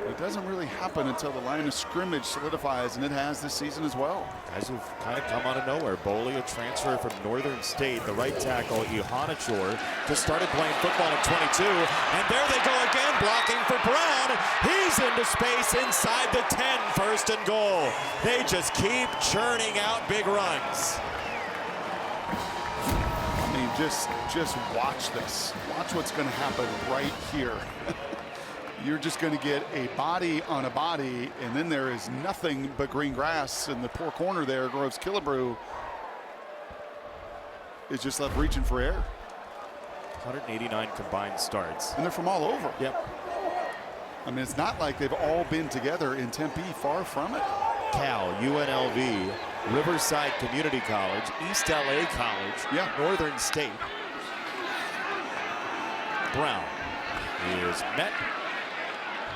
It doesn't really happen until the line of scrimmage solidifies, and it has this season as well. Guys who've kind of come out of nowhere. Boley, a transfer from Northern State. The right tackle, Ihanachor, just started playing football in 22. And there they go again, blocking for Brown. He's into space inside the 10, first and goal. They just keep churning out big runs. I mean, just watch this. Watch what's going to happen right here. You're just going to get a body on a body, and then there is nothing but green grass in the poor corner there. Groves Gillery is just left reaching for air. 189 combined starts. And they're from all over. Yep. I mean, it's not like they've all been together in Tempe, far from it. Cal, UNLV, Riverside Community College, East LA College, Northern State. Brown is met.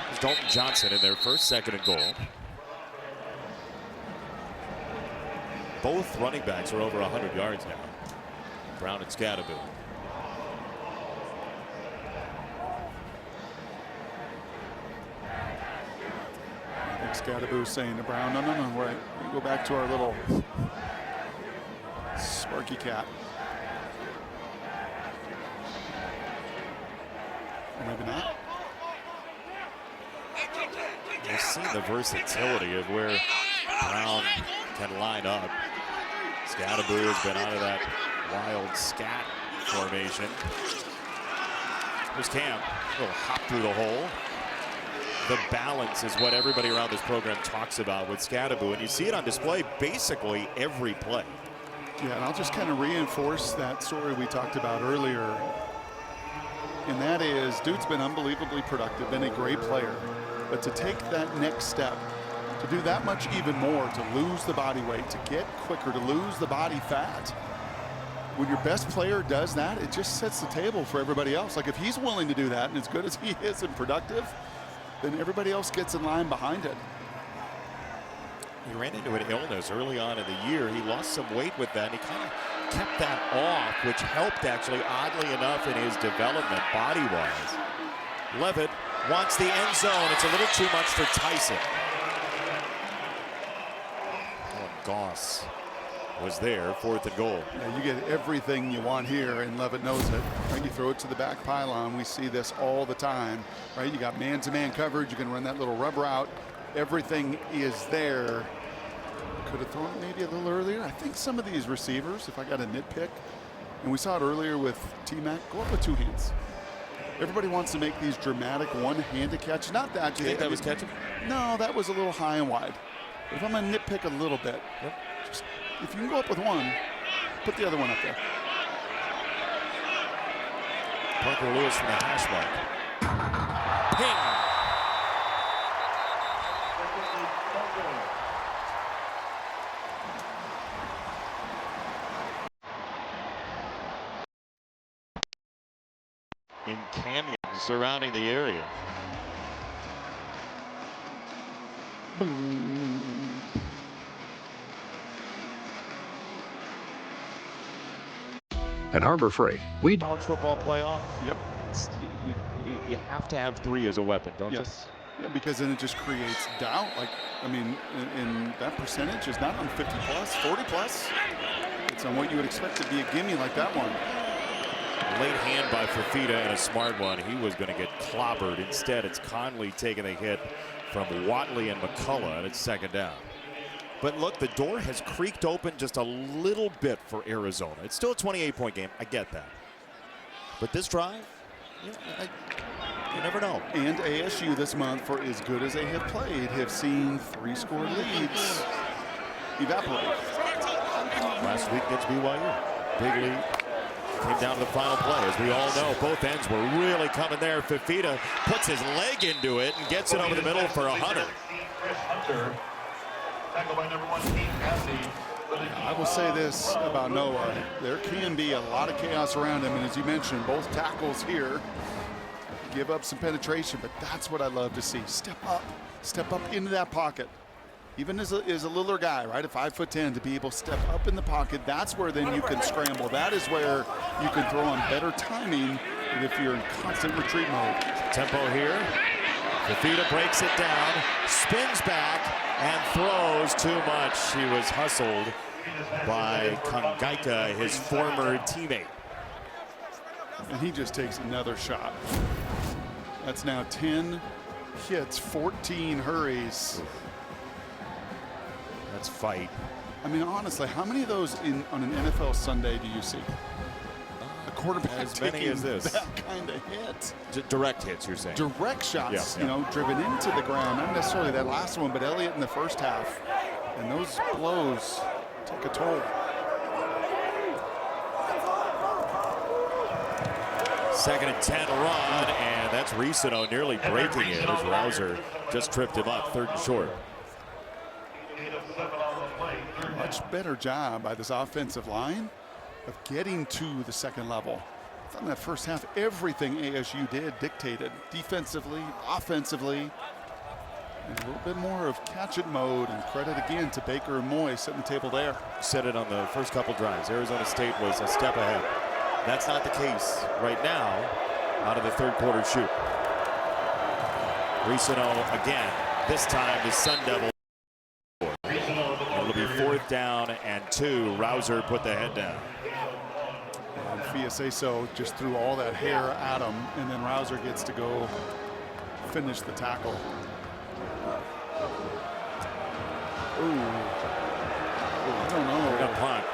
There's Dalton Johnson in their first, second and goal. Both running backs are over 100 yards now. Brown and Scataboo. I think Scataboo saying to Brown, no, right. We go back to our little Sparky cat. Or maybe not. You've seen the versatility of where Brown can line up. Scataboo has been out of that wild scat formation. Here's Cam. A little hop through the hole. The balance is what everybody around this program talks about with Scataboo, and you see it on display basically every play. Yeah, and I'll just kind of reinforce that story we talked about earlier. And that is, dude's been unbelievably productive, been a great player. But to take that next step, to do that much even more, to lose the body weight, to get quicker, to lose the body fat. When your best player does that, it just sets the table for everybody else. Like if he's willing to do that, and as good as he is and productive, then everybody else gets in line behind it. He ran into an illness early on in the year. He lost some weight with that, and he kind of kept that off, which helped actually, oddly enough, in his development body-wise. Levitt wants the end zone. It's a little too much for Tyson. Oh, Goss was there, fourth and goal. Yeah, you get everything you want here, and Levitt knows it. Right, you throw it to the back pylon. We see this all the time. Right, you got man-to-man coverage. You can run that little rub route. Everything is there. Could have thrown it maybe a little earlier. I think some of these receivers, if I got a nitpick, and we saw it earlier with T-Mac, go up with two hands. Everybody wants to make these dramatic one-handed catches. Not that. You think that was catching? No, that was a little high and wide. But if I'm going to nitpick a little bit, just, if you can go up with one, put the other one up there. Parker Lewis from the hash mark. Ping! In canyons surrounding the area. At Harbor Freight, we College football playoff. Yep. You have to have three as a weapon, don't you? Yes. Yeah, because then it just creates doubt. Like, I mean, in that percentage is not on 50 plus, 40 plus. It's on what you would expect to be a gimme like that one. Late hand by Fafita and a smart one. He was going to get clobbered. Instead, it's Conley taking the hit from Watley and McCullough, and it's second down. But look, the door has creaked open just a little bit for Arizona. It's still a 28-point game. I get that. But this drive, you never know. And ASU this month, for as good as they have played, have seen three-score leads evaporate. Last week against BYU. Big lead. Came down to the final play. As we all know, both ends were really coming there. Fafita puts his leg into it and gets it over the middle for 100. Tackled by number 1, Keith Massey. I will say this about Noah. There can be a lot of chaos around him, and as you mentioned, both tackles here give up some penetration, but that's what I love to see. Step up into that pocket. Even as a littler guy, right, a 5'10", to be able to step up in the pocket, that's where then you can scramble. That is where you can throw on better timing than if you're in constant retreat mode. Tempo here. Fafita breaks it down, spins back, and throws too much. He was hustled by Kongaika, his former teammate. And he just takes another shot. That's now 10 hits, 14 hurries. Let's fight. I mean, honestly, how many of those on an NFL Sunday do you see? A quarterback as many taking as this. that kind of hit. Direct hits, you're saying? Direct shots, Yeah. you know, driven into the ground. Not necessarily that last one, but Elliott in the first half. And those blows take a toll. Second and 10 run, and that's Risano nearly breaking it as Rouser just tripped him up, 3rd and short. Much better job by this offensive line of getting to the second level. I thought in that first half, everything ASU did dictated defensively, offensively, and a little bit more of catch-it mode. And credit again to Baker and Moy setting the table there. Said it on the first couple drives. Arizona State was a step ahead. That's not the case right now out of the 3rd quarter shoot. Risano again, this time the Sun Devils. It'll be 4th down and 2. Rouser put the head down. And Fiaseso just threw all that hair at him, and then Rouser gets to go finish the tackle. Ooh, I don't know. We're gonna punt.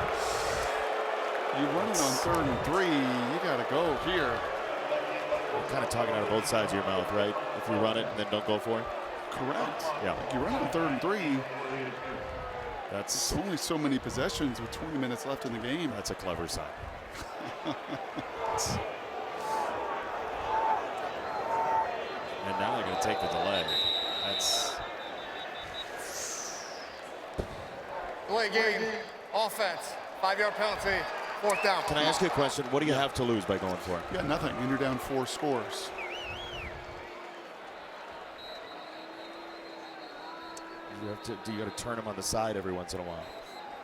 You run it on 3rd and 3, you gotta go here. You're kind of talking out of both sides of your mouth, right? If you run it and then don't go for it. Correct. Yeah. Like you run it on 3rd and 3. That's It's only so many possessions with 20 minutes left in the game. That's a clever sign. And now they're going to take the delay. That's Delay game, offense, 5-yard penalty, 4th down. Can I ask you a question? What do you have to lose by going for it? Yeah, nothing, and you're down 4 scores. You got to turn them on the side every once in a while.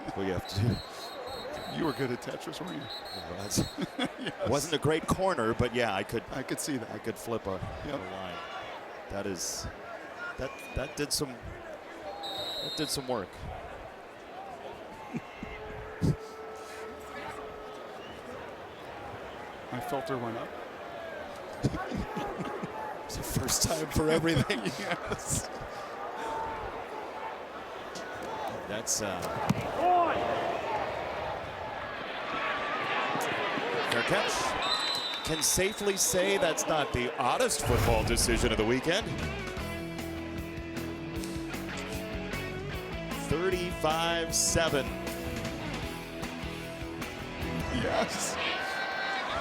That's what you have to do. You were good at Tetris, weren't you? Yes. Wasn't a great corner, but yeah, I could see that. I could flip a line. That did some work. My filter went up. It's the first time for everything. Yes. That's fair catch. Can safely say that's not the oddest football decision of the weekend. 35-7. Yes.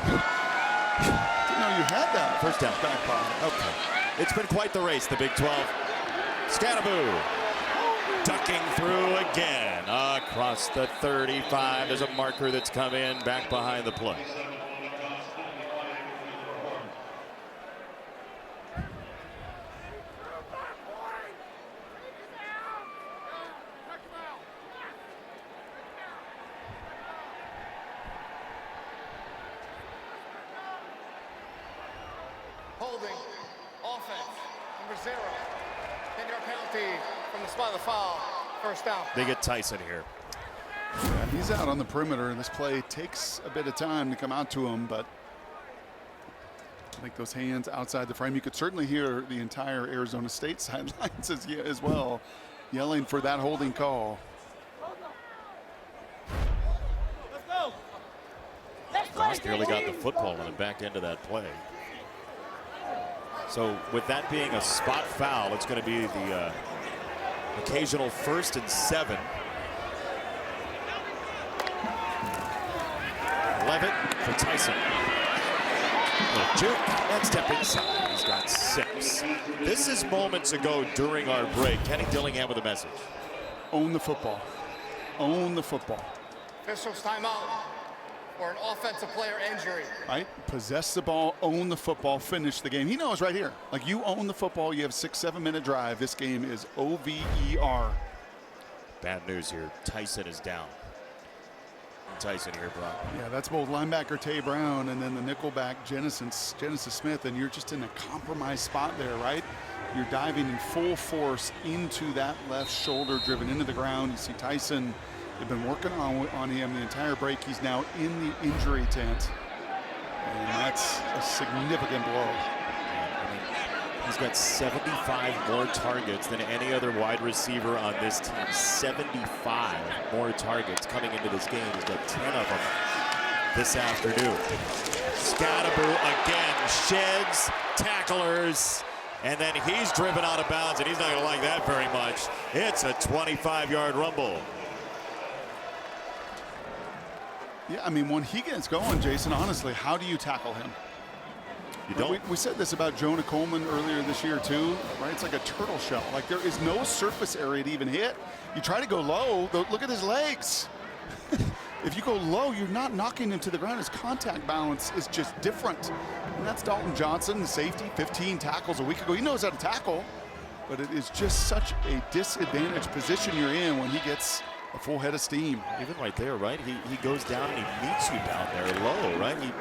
Didn't know you had that. First down. Back pocket. Okay. It's been quite the race, the Big 12. Scataboo ducking through again across the 35. There's a marker that's come in back behind the play. Holding, offense, number 0. 10-yard penalty from the spot of the foul, 1st down. They get Tyson here. Yeah, he's out on the perimeter, and this play takes a bit of time to come out to him, but I think those hands outside the frame. You could certainly hear the entire Arizona State sidelines as well, yelling for that holding call. Frost nearly got the football on the back end of that play. So with that being a spot foul, it's going to be the occasional 1st and 7. Levitt for Tyson. Little juke and step inside. He's got 6. This is moments ago during our break. Kenny Dillingham with a message. Own the football. own the football. Officials timeout for an offensive player injury. Right? Possess the ball, own the football, finish the game. He knows right here. Like, you own the football, you have 6-7 minute drive. This game is over. Bad news here. Tyson is down. Tyson here, Brock. Yeah, that's both linebacker Tay Brown and then the nickelback Genesis Smith, and you're just in a compromised spot there, right? You're diving in full force into that left shoulder, driven into the ground. You see Tyson, they've been working on him the entire break. He's now in the injury tent, and that's a significant blow. I mean, he's got 75 more targets than any other wide receiver on this team. 75 more targets coming into this game. He's got 10 of them this afternoon. Scataboo again sheds tacklers, and then he's driven out of bounds, and he's not going to like that very much. It's a 25-yard rumble. Yeah, I mean, when he gets going, Jason, honestly, how do you tackle him? You don't. We said this about Jonah Coleman earlier this year too, right? It's like a turtle shell. Like, there is no surface area to even hit. You try to go low, look at his legs. If you go low, you're not knocking him to the ground. His contact balance is just different. And that's Dalton Johnson, the safety, 15 tackles a week ago. He knows how to tackle, but it is just such a disadvantaged position you're in when he gets a full head of steam. Even right there, right? He goes down and he meets you down there low, right? He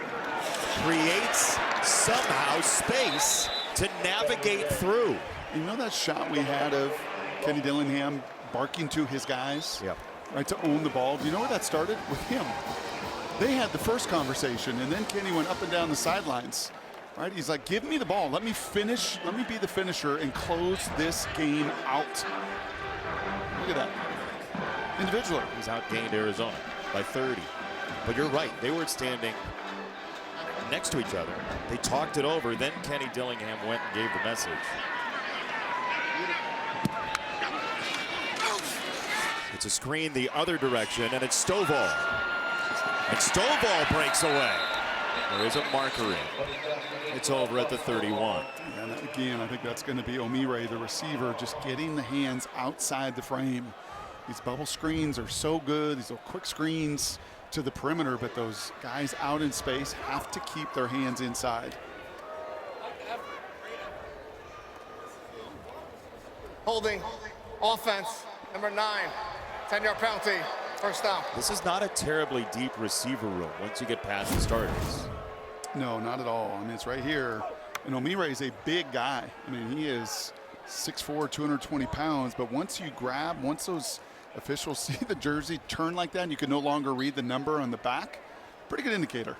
creates somehow space to navigate through. You know that shot we had of Kenny Dillingham barking to his guys? Yeah. Right, to own the ball. Do you know where that started? With him. They had the first conversation, and then Kenny went up and down the sidelines. Right? He's like, give me the ball. Let me finish. Let me be the finisher and close this game out. Look at that. Individually. He's outgained Arizona by 30. But you're right. They were standing next to each other. They talked it over. Then Kenny Dillingham went and gave the message. It's a screen the other direction, and it's Stovall. And Stovall breaks away. There is a marker in. It's over at the 31. And again, I think that's going to be Omire, the receiver, just getting the hands outside the frame. These bubble screens are so good. These little quick screens to the perimeter, but those guys out in space have to keep their hands inside. Holding, offense, number 9. 10-yard penalty, first down. This is not a terribly deep receiver room once you get past the starters. No, not at all. I mean, it's right here. And Omire is a big guy. I mean, he is 6'4", 220 pounds. But once those officials see the jersey turn like that, and you can no longer read the number on the back, pretty good indicator.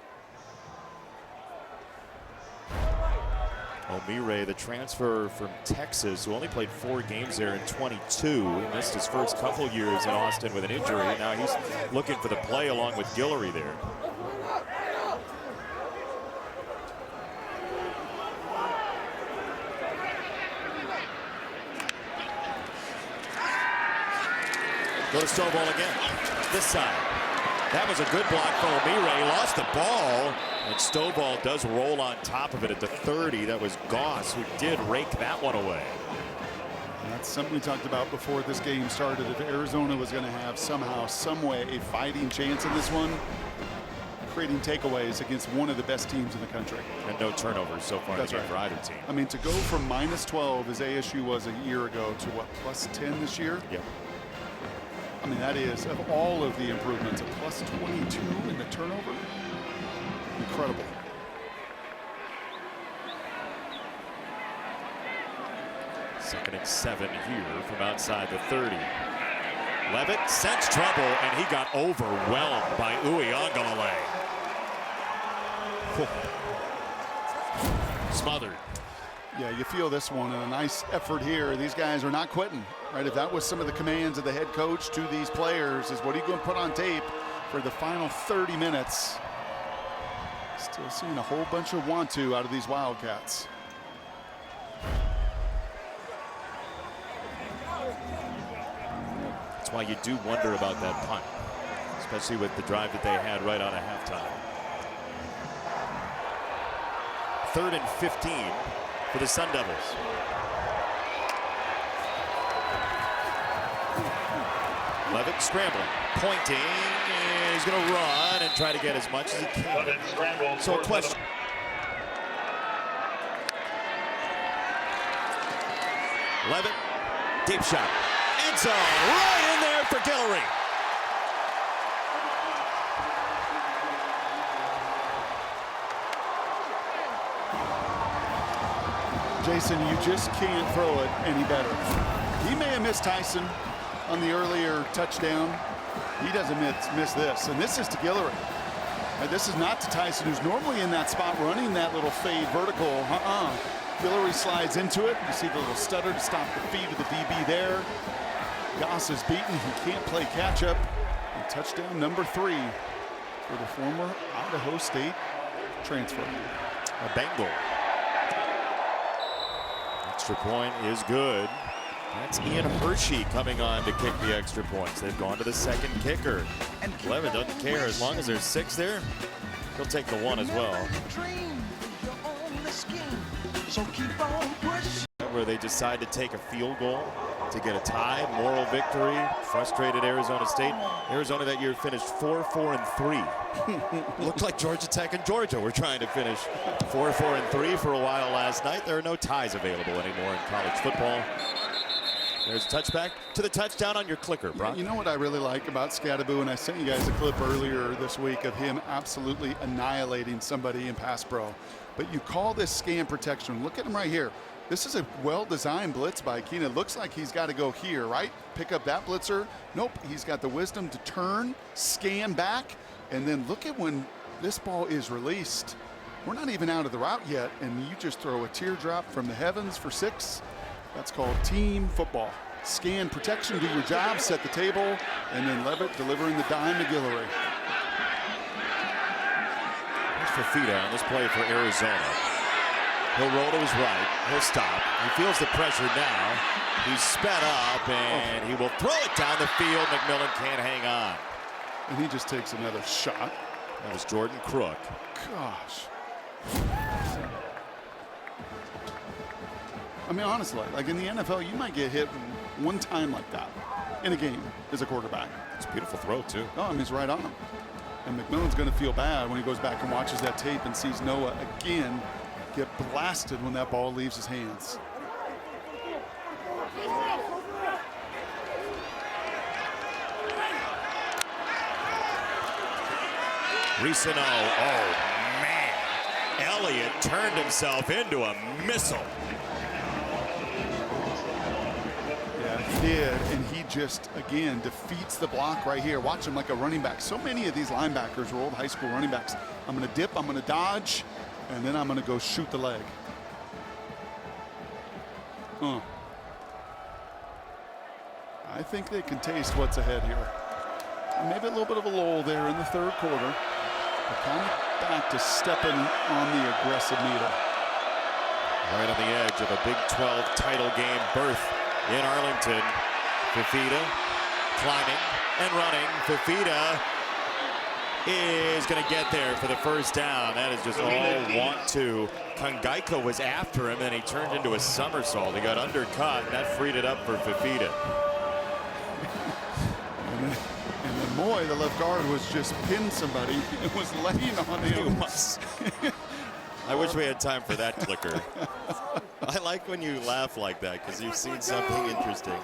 Omire, the transfer from Texas, who only played 4 games there in 22. He missed his first couple years in Austin with an injury. Now he's looking for the play along with Gillery there. Go to Stovall again. This side. That was a good block for Omire. He lost the ball. And Stovall does roll on top of it at the 30. That was Goss who did rake that one away. And that's something we talked about before this game started. If Arizona was going to have somehow, some way, a fighting chance in this one, creating takeaways against one of the best teams in the country. And no turnovers so far That's right. for either team. I mean, to go from -12 as ASU was a year ago to what, +10 this year? Yep. I mean, that is, of all of the improvements, a +22 in the turnover. Incredible. Second and 7 here from outside the 30. Levitt sensed trouble, and he got overwhelmed by Uiagalelei. Smothered. Yeah, you feel this one, and a nice effort here. These guys are not quitting, right? If that was some of the commands of the head coach to these players, is what are you going to put on tape for the final 30 minutes? Still seeing a whole bunch of want to out of these Wildcats. That's why you do wonder about that punt, especially with the drive that they had right out of halftime. 3rd and 15 for the Sun Devils. Levitt scrambling, pointing, and he's going to run and try to get as much as he can. So a question. Levitt, deep shot. End zone, right in there for Gillery. Jason, you just can't throw it any better. He may have missed Tyson on the earlier touchdown. He doesn't miss this, and this is to Gillery. And this is not to Tyson, who's normally in that spot running that little fade vertical. Gillery slides into it. You see the little stutter to stop the feed of the DB there. Goss is beaten. He can't play catch-up. And touchdown number 3 for the former Idaho State transfer. A Bengal. Extra point is good. That's Ian Hershey coming on to kick the extra points. They've gone to the second kicker. Levitt doesn't care. As long as there's 6 there, he'll take the 1 as well. Where they decide to take a field goal to get a tie, moral victory, frustrated Arizona State. Arizona that year finished 4-4-3. Looked like Georgia Tech and Georgia were trying to finish 4-4-3 for a while last night. There are no ties available anymore in college football. There's a touchback to the touchdown on your clicker, Brock. You know what I really like about Scataboo, and I sent you guys a clip earlier this week of him absolutely annihilating somebody in pass pro. But you call this scan protection. Look at him right here. This is a well-designed blitz by Keenan. It looks like he's got to go here, right? Pick up that blitzer. Nope, he's got the wisdom to turn, scan back, and then look at when this ball is released. We're not even out of the route yet, and you just throw a teardrop from the heavens for 6. That's called team football. Scan protection, do your job, set the table, and then Levitt delivering the dime to Gillery. Here's Fafita on this play for Arizona. He'll roll to his right. He'll stop. He feels the pressure now. He's sped up, and he will throw it down the field. McMillan can't hang on. And he just takes another shot. That was Jordan Crook. Gosh. I mean, honestly, like in the NFL, you might get hit one time like that in a game as a quarterback. It's a beautiful throw, too. Oh, I mean, it's right on him. And McMillan's going to feel bad when he goes back and watches that tape and sees Noah again get blasted when that ball leaves his hands. Ricino, oh man. Elliott turned himself into a missile. Yeah, he did, and he just, again, defeats the block right here. Watch him like a running back. So many of these linebackers were old high school running backs. I'm going to dip, I'm going to dodge, and then I'm going to go shoot the leg. I think they can taste what's ahead here. Maybe a little bit of a lull there in the third quarter. But kind of back to stepping on the aggressive needle. Right on the edge of a Big 12 title game berth in Arlington. Fafita climbing and running. Fafita is going to get there for the first down. That is just all want to. Kangaika was after him, and he turned into a somersault. He got undercut, and that freed it up for Fafita. And then Moy, the left guard, was just pinned somebody and was laying on him. I wish we had time for that clicker. I like when you laugh like that because you've seen something interesting.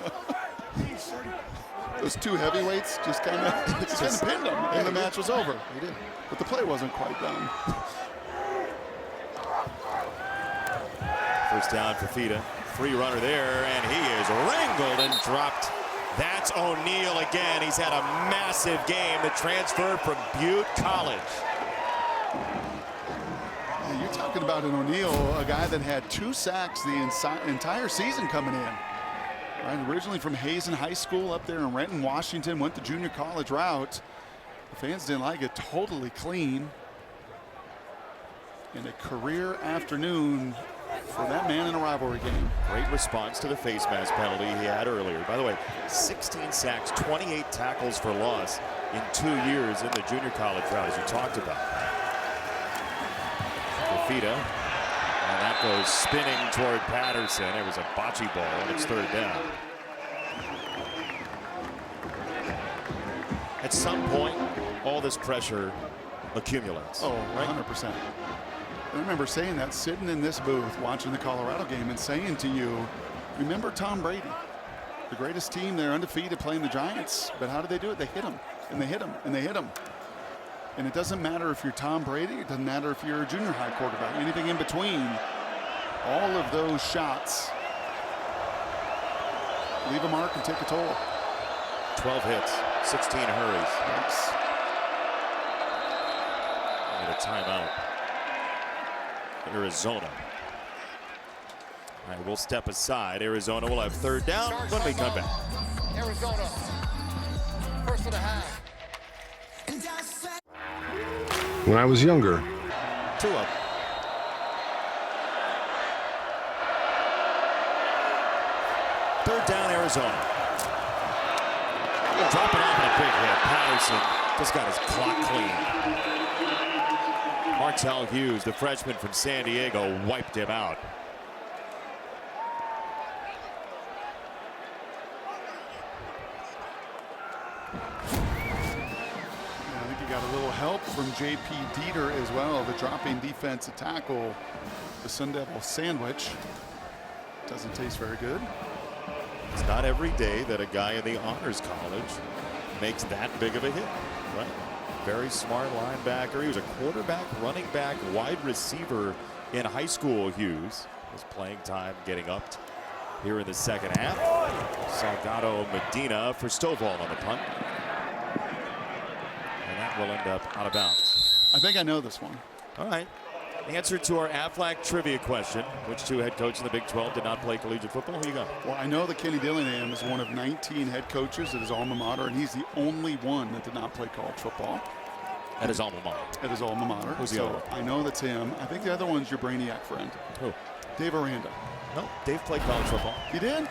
Those two heavyweights just kind of pinned him, and the match was over. He did. But the play wasn't quite done. First down for Fafita. Free runner there, and he is wrangled and dropped. That's O'Neal again. He's had a massive game. The transfer from Butte College. Yeah, you're talking about an O'Neal, a guy that had 2 sacks the entire season coming in. Right, originally from Hazen High School up there in Renton, Washington, went the junior college route. The fans didn't like it. Totally clean. And a career afternoon for that man in a rivalry game. Great response to the face mask penalty he had earlier. By the way, 16 sacks, 28 tackles for loss in 2 years in the junior college route, as you talked about. Fafita, and that goes spinning toward Patterson. It was a bocce ball, and it's third down. At some point, all this pressure accumulates. Oh, right? 100%. I remember saying that, sitting in this booth, watching the Colorado game and saying to you, remember Tom Brady? The greatest team, they're undefeated playing the Giants. But how did they do it? They hit them, and they hit them, and they hit them. And it doesn't matter if you're Tom Brady. It doesn't matter if you're a junior high quarterback. Anything in between, all of those shots leave a mark and take a toll. 12 hits, 16 hurries. Yikes. And a timeout. Arizona. All right, we'll step aside. Arizona will have third down when we come back. Arizona, first and a half. When I was younger, 2 up. Third down, Arizona. Dropping off in a big hit. Patterson just got his clock clean. Martell Hughes, the freshman from San Diego, wiped him out. I think he got a little help from J.P. Dieter as well, the dropping defensive tackle. The Sun Devil sandwich doesn't taste very good. It's not every day that a guy in the honors college makes that big of a hit, right? Very smart linebacker. He was a quarterback, running back, wide receiver in high school. Hughes was playing time getting up here in the second half. Salgado Medina for Stovall on the punt. And that will end up out of bounds. I think I know this one. All right. Answer to our Aflac trivia question. Which 2 head coaches in the Big 12 did not play collegiate football? Who you got? Well, I know that Kenny Dillingham is one of 19 head coaches at his alma mater, and he's the only one that did not play college football. At his alma mater. At his alma mater. Who's the other one? I know that's him. I think the other one's your Brainiac friend. Who? Dave Aranda. No, Dave played college football. He did?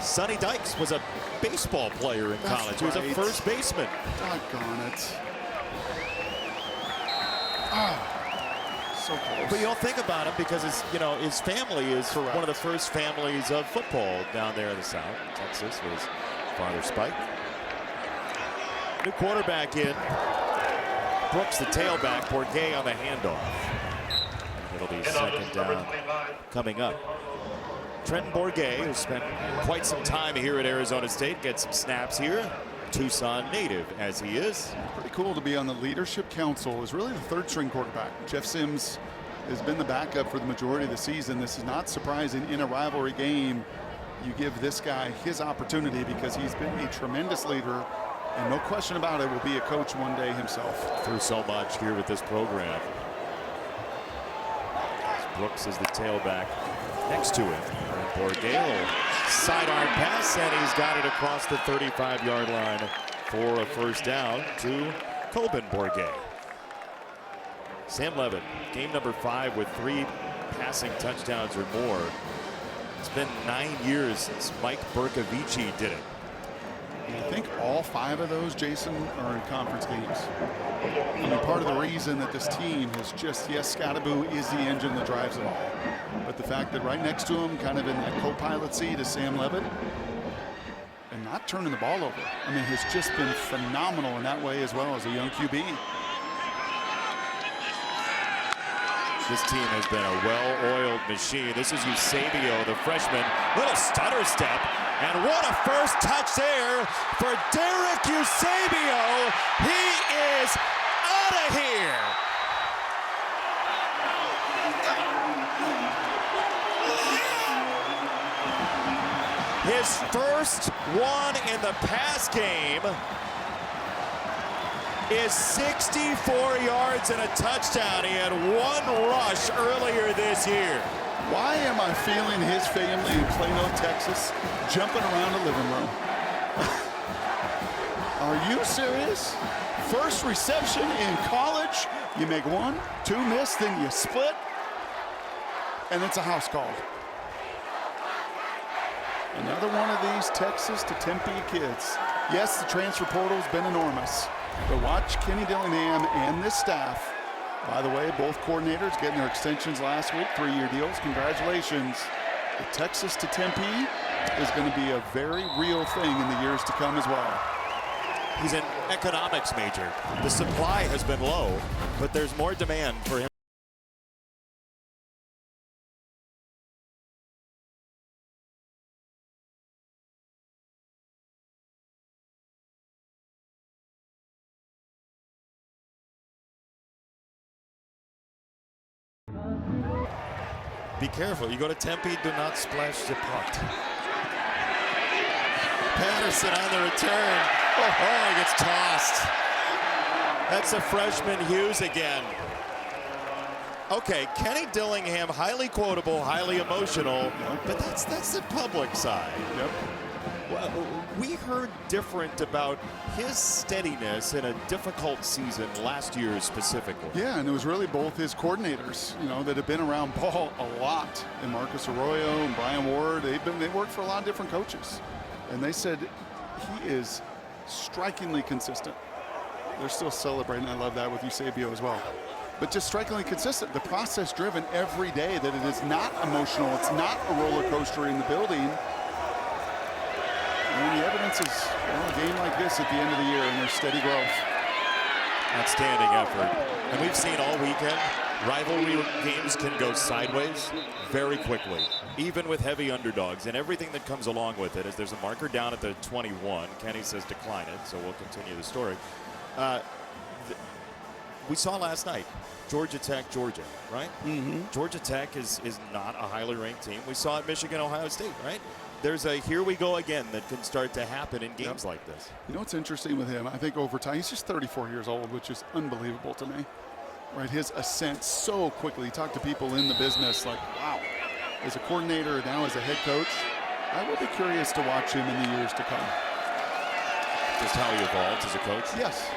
Sonny Dykes was a baseball player in college. He was a first baseman. Doggone it. So close. But you don't think about him because his, his family is one of the first families of football down there in the South. Texas was Father Spike. New quarterback in. Brooks, the tailback. Bourget on the handoff. It'll be second down coming up. Trenton Bourget, who spent quite some time here at Arizona State, gets some snaps here. Tucson native as he is. Pretty cool to be on the leadership council. Is really the third string quarterback. Jeff Sims has been the backup for the majority of the season. This is not surprising in a rivalry game. You give this guy his opportunity because he's been a tremendous leader, and no question about it, will be a coach one day himself. Through so much here with this program. Brooks is the tailback next to him. Bourget, sidearm pass, and he's got it across the 35-yard line for a first down to Colbin Bourget. Sam Levitt, game number 5 with 3 passing touchdowns or more. It's been 9 years since Mike Bercovici did it. And I think all 5 of those, Jason, are in conference games. I mean, part of the reason that this team has just, yes, Scataboo is the engine that drives it all. But the fact that right next to him, kind of in that co-pilot seat, is Sam Levitt, and not turning the ball over. I mean, has just been phenomenal in that way as well as a young QB. This team has been a well-oiled machine. This is Usabio, the freshman. Little stutter step. And what a first touch there for Derek Usabio. He is out of here. His first one in the pass game is 64 yards and a touchdown. He had 1 rush earlier this year. Why am I feeling his family in Plano, Texas, jumping around the living room? Are you serious? First reception in college, you make 1, 2 miss, then you split, and it's a house call. Another one of these Texas to Tempe kids. Yes, the transfer portal's been enormous, but watch Kenny Dillingham and this staff. By the way, both coordinators getting their extensions last week, 3-year deals. Congratulations. The Texas to Tempe is going to be a very real thing in the years to come as well. He's in economics major. The supply has been low, but there's more demand for him. Be careful. You go to Tempe, do not splash the punt. Patterson on the return. Oh, he gets tossed. That's a freshman Hughes again. Okay, Kenny Dillingham, highly quotable, highly emotional, but that's the public side. Yep. Well, we heard different about his steadiness in a difficult season last year specifically. Yeah, and it was really both his coordinators, that have been around ball a lot. And Marcus Arroyo and Brian Ward, they worked for a lot of different coaches. And they said he is strikingly consistent. They're still celebrating. I love that with Usabio as well. But just strikingly consistent. The process driven every day, that it is not emotional. It's not a roller coaster in the building. And the evidence is a game like this at the end of the year, and there's steady growth. Outstanding effort. And we've seen all weekend, rivalry games can go sideways very quickly, even with heavy underdogs. And everything that comes along with it is there's a marker down at the 21. Kenny says decline it, so we'll continue the story. We saw last night, Georgia Tech, Georgia, right? Mm-hmm. Georgia Tech is not a highly ranked team. We saw it Michigan, Ohio State, right? There's a here we go again that can start to happen in games like this. You know what's interesting with him? I think over time, he's just 34 years old, which is unbelievable to me. Right, his ascent so quickly. You talk to people in the business like, wow, as a coordinator, now as a head coach, I will be curious to watch him in the years to come. Just how he evolves as a coach? Yes.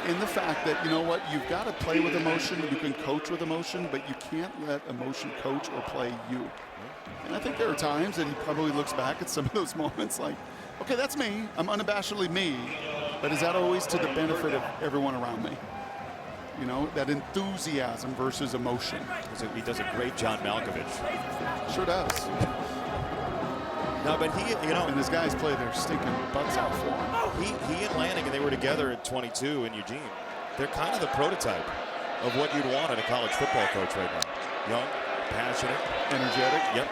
In the fact that, you've got to play with emotion, you can coach with emotion, but you can't let emotion coach or play you. And I think there are times that he probably looks back at some of those moments like, okay, that's me. I'm unabashedly me. But is that always to the benefit of everyone around me? That enthusiasm versus emotion. He does a great John Malkovich. Sure does. No, but he, and his guys play their stinking butts out for him. He and Lanning, and they were together at 22 in Eugene. They're kind of the prototype of what you'd want in a college football coach right now. Young, passionate, energetic. Yep.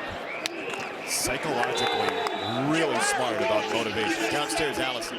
Psychologically, really smart about motivation. Downstairs, Allison.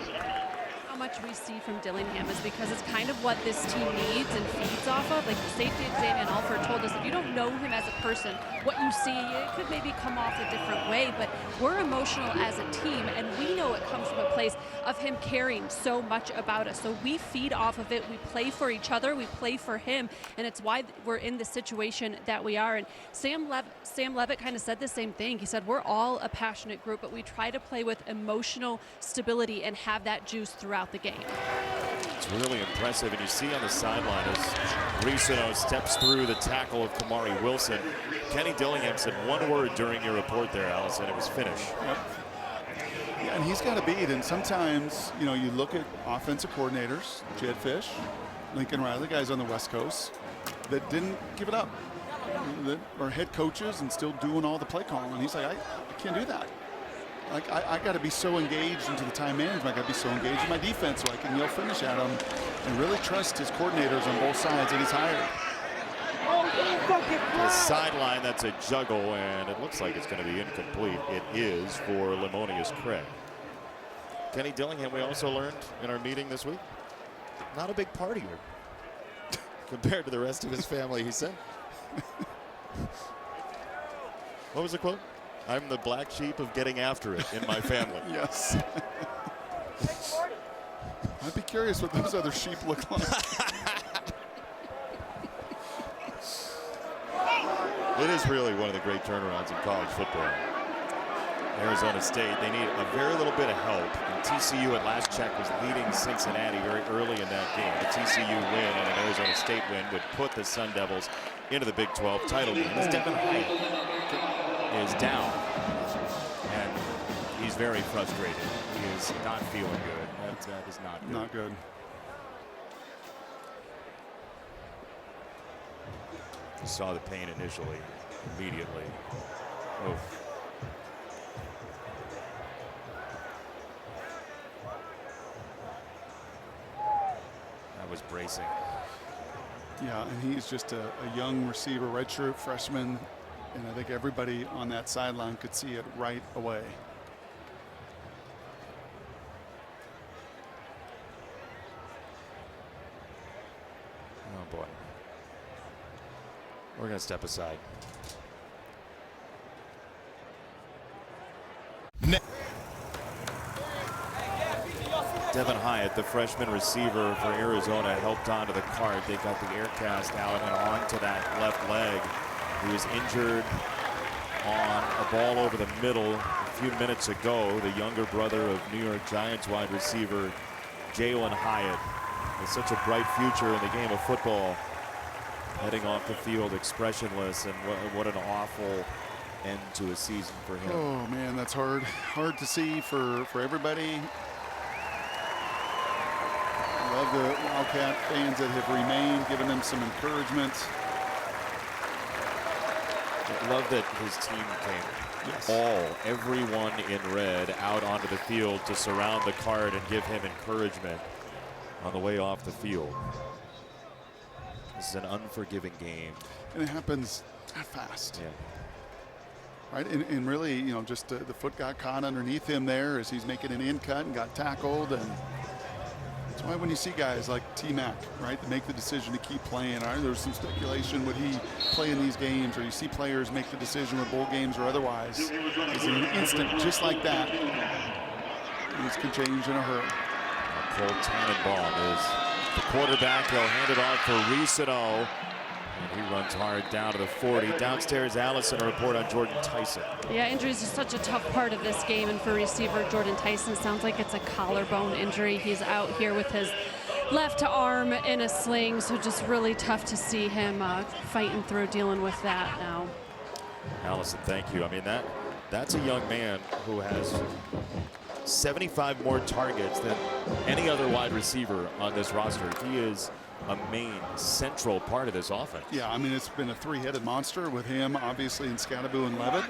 How much we see from Dillingham is because it's kind of what this team needs and feeds off of. Like the safety Xavier Alford told us, if you don't know him as a person, what you see, it could maybe come off a different way, but we're emotional as a team, and we know it comes from a place of him caring so much about us. So we feed off of it. We play for each other. We play for him, and it's why we're in the situation that we are. And Sam Levitt kind of said the same thing. He said, we're all a passionate group, but we try to play with emotional stability and have that juice throughout the game. It's really impressive, and you see on the sideline as Risano steps through the tackle of Kamari Wilson. Kenny Dillingham said one word during your report there, Allison. It was finish. Yep. Yeah, and he's got a beat, and sometimes, you look at offensive coordinators, Jed Fish, Lincoln Riley, guys on the West Coast, that didn't give it up, that are head coaches and still doing all the play calling. And he's like, I can't do that. Like, I got to be so engaged into the time management. I got to be so engaged in my defense so I can yell finish at him and really trust his coordinators on both sides that he's hired. The sideline, that's a juggle, and it looks like it's going to be incomplete. It is for Lemonius Craig. Kenny Dillingham, we also learned in our meeting this week, not a big partier compared to the rest of his family, he said. What was the quote? I'm the black sheep of getting after it in my family. Yes. I'd be curious what those other sheep look like. It is really one of the great turnarounds in college football. Arizona State, they need a very little bit of help. And TCU at last check was leading Cincinnati very early in that game. The TCU win and an Arizona State win would put the Sun Devils into the Big 12 title game. As Devin Hyatt is down, and he's very frustrated. He is not feeling good. That is not good. Not good. You saw the pain initially, immediately. Oh. facing. Yeah, and he's just a young receiver, redshirt freshman, and I think everybody on that sideline could see it right away. Oh boy. We're going to step aside. Devin Hyatt, the freshman receiver for Arizona, helped onto the cart. They got the air cast out and onto that left leg. He was injured on a ball over the middle a few minutes ago. The younger brother of New York Giants wide receiver Jalen Hyatt, with such a bright future in the game of football, heading off the field expressionless, and what an awful end to a season for him. Oh man, that's hard to see for everybody. I love the Wildcat fans that have remained, giving them some encouragement. I love that his team came, everyone in red, out onto the field to surround the cart and give him encouragement on the way off the field. This is an unforgiving game. And it happens that fast. Yeah. Right, and really, you know, just the foot got caught underneath him there as he's making an in cut and got tackled. And that's why when you see guys like T-Mac, right, that make the decision to keep playing, right, there's some speculation, would he play in these games? Or you see players make the decision with bowl games or otherwise. Is in an instant just like that, things can change in a hurry. Cole Tannenbaum is the quarterback. He'll hand it off for Risano. And he runs hard down to the 40. Downstairs, Allison, a report on Jordan Tyson. Yeah, injuries is such a tough part of this game, and for receiver Jordan Tyson, sounds like it's a collarbone injury. He's out here with his left arm in a sling, so just really tough to see him fighting through, dealing with that now. Allison, thank you. I mean, that's a young man who has 75 more targets than any other wide receiver on this roster. He is a main central part of this offense. Yeah, I mean, it's been a three-headed monster with him, obviously, in Scataboo and Levitt.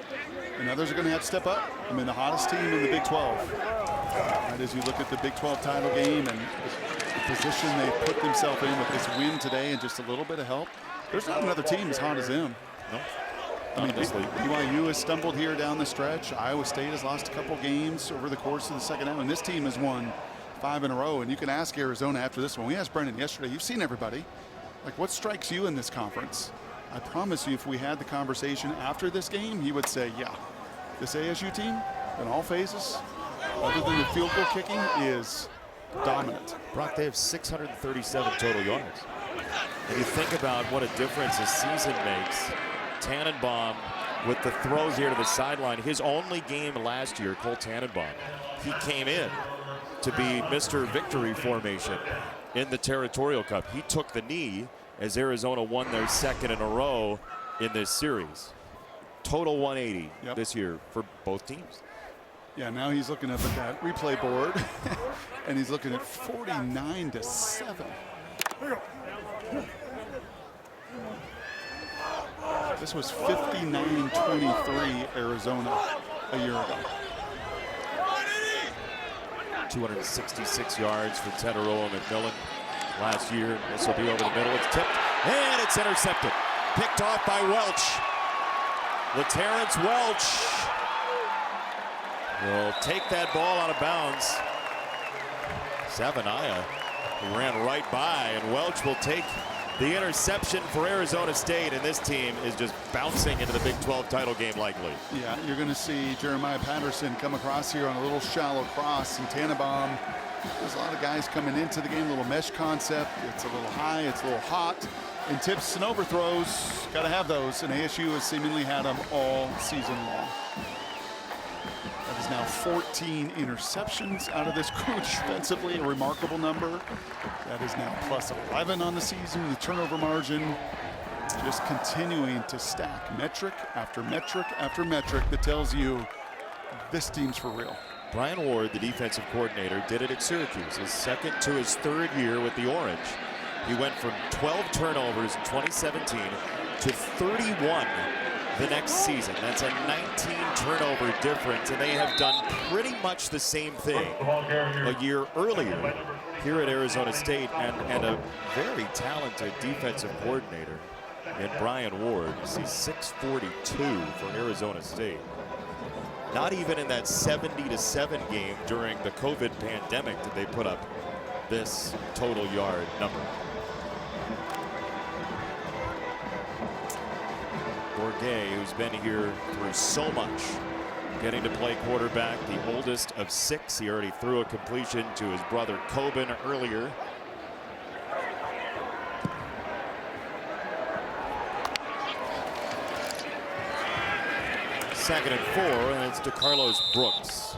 And others are going to have to step up. I mean, the hottest team in the Big 12. Right, as you look at the Big 12 title game and the position they put themselves in with this win today and just a little bit of help, there's not another team as hot as them. No. I mean, BYU has stumbled here down the stretch. Iowa State has lost a couple games over the course of the second half, and this team has won 5 in a row. And you can ask Arizona after this one. We asked Brendan yesterday, you've seen everybody. Like, what strikes you in this conference? I promise you, if we had the conversation after this game, he would say, yeah, this ASU team in all phases, other than the field goal kicking, is dominant. Brock, they have 637 total yards. And you think about what a difference a season makes. Tannenbaum with the throws here to the sideline. His only game last year, Cole Tannenbaum, he came in to be Mr. Victory formation in the Territorial Cup. He took the knee as Arizona won their second in a row in this series. Total 180 this year for both teams. Yeah, now he's looking up at that replay board, and he's looking at 49-7. This was 59-23 Arizona a year ago. 266 yards for Teteroa McMillan last year. This will be over the middle. It's tipped, and it's intercepted. Picked off by Welch. LaTerrence Welch will take that ball out of bounds. Savania ran right by, and Welch will take the interception for Arizona State, and this team is just bouncing into the Big 12 title game likely. Yeah, you're going to see Jeremiah Patterson come across here on a little shallow cross, and Tannenbaum, there's a lot of guys coming into the game, a little mesh concept. It's a little high, it's a little hot, and tips and overthrows, got to have those, and ASU has seemingly had them all season long. That is now 14 interceptions out of this group defensively, a remarkable number. That is now plus 11 on the season. The turnover margin just continuing to stack metric after metric after metric that tells you this team's for real. Brian Ward, the defensive coordinator, did it at Syracuse, his second to his third year with the Orange. He went from 12 turnovers in 2017 to 31 the next season. That's a 19 turnover difference, and they have done pretty much the same thing a year earlier. here at Arizona State, and a very talented defensive coordinator in Brian Ward. You see 642 for Arizona State. Not even in that 70-7 game during the COVID pandemic did they put up this total yard number. Bourget, who's been here through so much, getting to play quarterback, the oldest of 6. He already threw a completion to his brother Coben earlier. Second and 4, and it's to Carlos Brooks.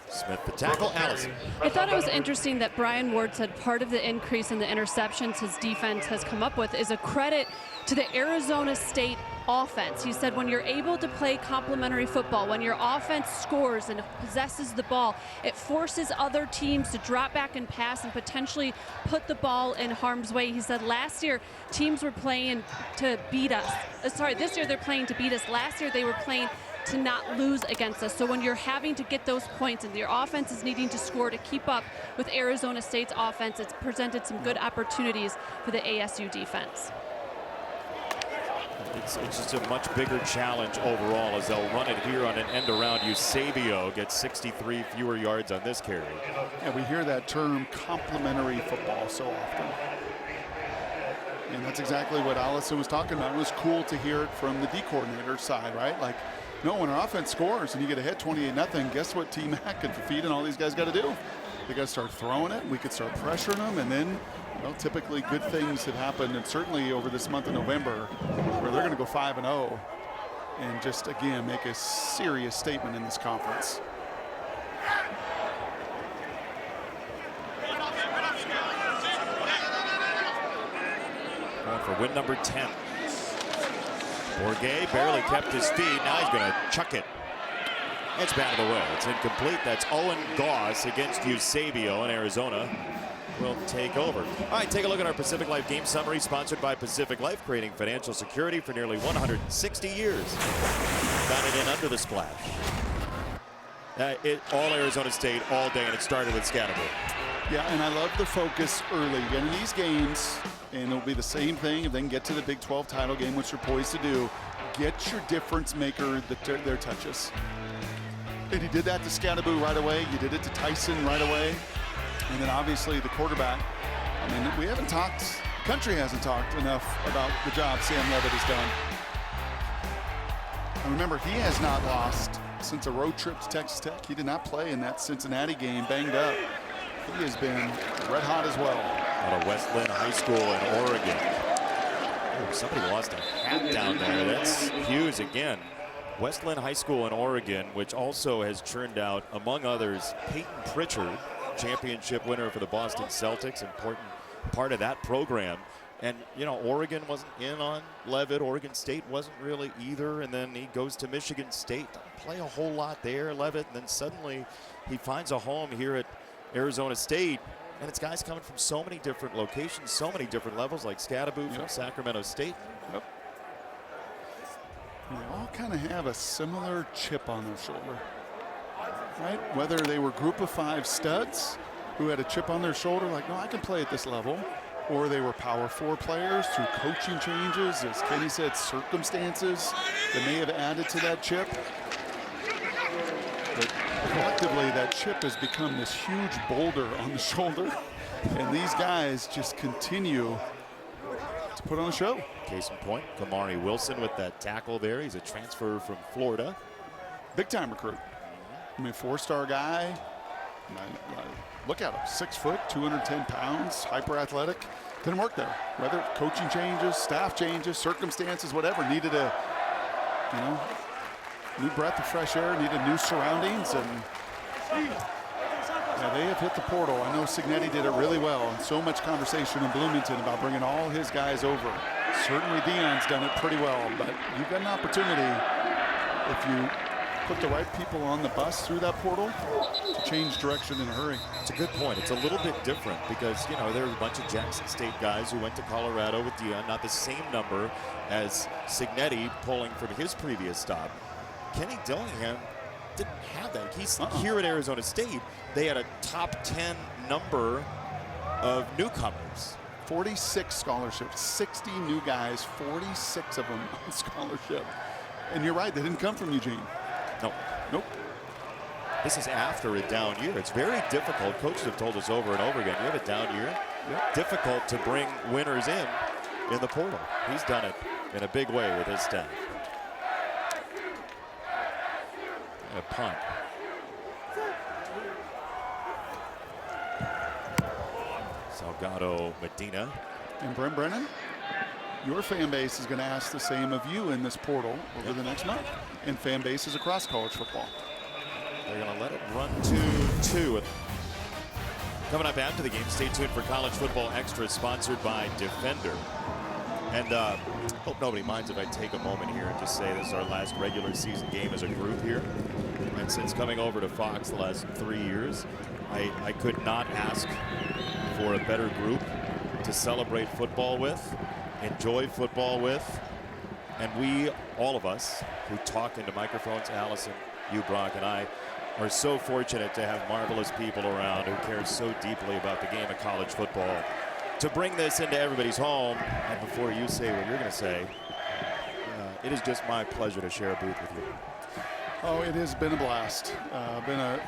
Smith the tackle, Allison. I thought it was interesting that Brian Ward said part of the increase in the interceptions his defense has come up with is a credit to the Arizona State offense. He said when you're able to play complementary football, when your offense scores and possesses the ball, it forces other teams to drop back and pass and potentially put the ball in harm's way. He said last year teams were playing to beat us. This year they're playing to beat us. Last year they were playing to not lose against us. So when you're having to get those points and your offense is needing to score to keep up with Arizona State's offense, it's presented some good opportunities for the ASU defense. It's just a much bigger challenge overall as they'll run it here on an end around. Usabio gets 63 fewer yards on this carry. Yeah, we hear that term complementary football so often. And that's exactly what Allison was talking about. It was cool to hear it from the D coordinator side, right? Like, no, when our offense scores and you get ahead 28-0, guess what T-Mac and Fafita and all these guys got to do? They got to start throwing it. We could start pressuring them, and then, well, typically good things have happened, and certainly over this month of November, where they're going to go 5-0 and just, again, make a serious statement in this conference. Going for win number 10. Bourget barely kept his feet. Now he's going to chuck it. It's out of the way. It's incomplete. That's Owen Goss against Usabio, and Arizona will take over. All right, take a look at our Pacific Life game summary, sponsored by Pacific Life, creating financial security for nearly 160 years. Got it in under the splash. All Arizona State all day, and it started with Scataboo. Yeah, and I love the focus early. In these games, and it'll be the same thing, and then get to the Big 12 title game, which you're poised to do. Get your difference maker their touches. And he did that to Scataboo right away. You did it to Tyson right away. And then obviously the quarterback. I mean, we haven't talked, the country hasn't talked enough about the job Sam Levitt has done. And remember, he has not lost since a road trip to Texas Tech. He did not play in that Cincinnati game, banged up. He has been red hot as well. Out of Westland High School in Oregon. Oh, somebody lost a hat down there. That's Hughes again. Westland High School in Oregon, which also has churned out, among others, Peyton Pritchard, championship winner for the Boston Celtics, important part of that program. And, you know, Oregon wasn't in on Levitt. Oregon State wasn't really either. And then he goes to Michigan State. Doesn't play a whole lot there, Levitt. And then suddenly he finds a home here at Arizona State. And it's guys coming from so many different locations, so many different levels, like Scataboo from Sacramento State. Yep. They all kind of have a similar chip on their shoulder, right? Whether they were group of 5 studs who had a chip on their shoulder, like, no, I can play at this level, or they were Power 4 players through coaching changes, as Kenny said, circumstances that may have added to that chip. But collectively, that chip has become this huge boulder on the shoulder, and these guys just continue to put on a show. Case in point, Kamari Wilson with that tackle there. He's a transfer from Florida. Big time recruit. I mean, 4-star guy. Look at him, 6 foot, 210 pounds, hyper athletic. Didn't work there. Whether coaching changes, staff changes, circumstances, whatever, needed a, you know, new breath of fresh air, needed new surroundings, and yeah, they have hit the portal. I know Signetti did it really well, and so much conversation in Bloomington about bringing all his guys over. Certainly Dion's done it pretty well, but you've got an opportunity, if you put the right people on the bus through that portal, to change direction in a hurry. It's a good point. It's a little bit different because, you know, there's a bunch of Jackson State guys who went to Colorado with Dion, not the same number as Signetti pulling from his previous stop. Kenny Dillingham didn't have that. He's here at Arizona State. They had a top 10 number of newcomers. 46 scholarships, 60 new guys, 46 of them on scholarship. And you're right, they didn't come from Eugene. No. Nope. This is after a down year. It's very difficult. Coaches have told us over and over again, you have a down year, difficult to bring winners in the portal. He's done it in a big way with his staff. And a punt. Salgado Medina. And Brent Brennan, your fan base is going to ask the same of you in this portal over the next month, and fan bases across college football. They're going to let it run 2-2. Coming up after the game, stay tuned for College Football Extra, sponsored by Defender. And hope nobody minds if I take a moment here and just say this is our last regular season game as a group here. And since coming over to Fox the last 3 years, I could not ask for a better group to celebrate football with, enjoy football with. And we, all of us who talk into microphones, Allison, you, Brock, and I, are so fortunate to have marvelous people around who care so deeply about the game of college football. To bring this into everybody's home, and before you say what you're going to say, it is just my pleasure to share a booth with you. Oh, it has been a blast. Been a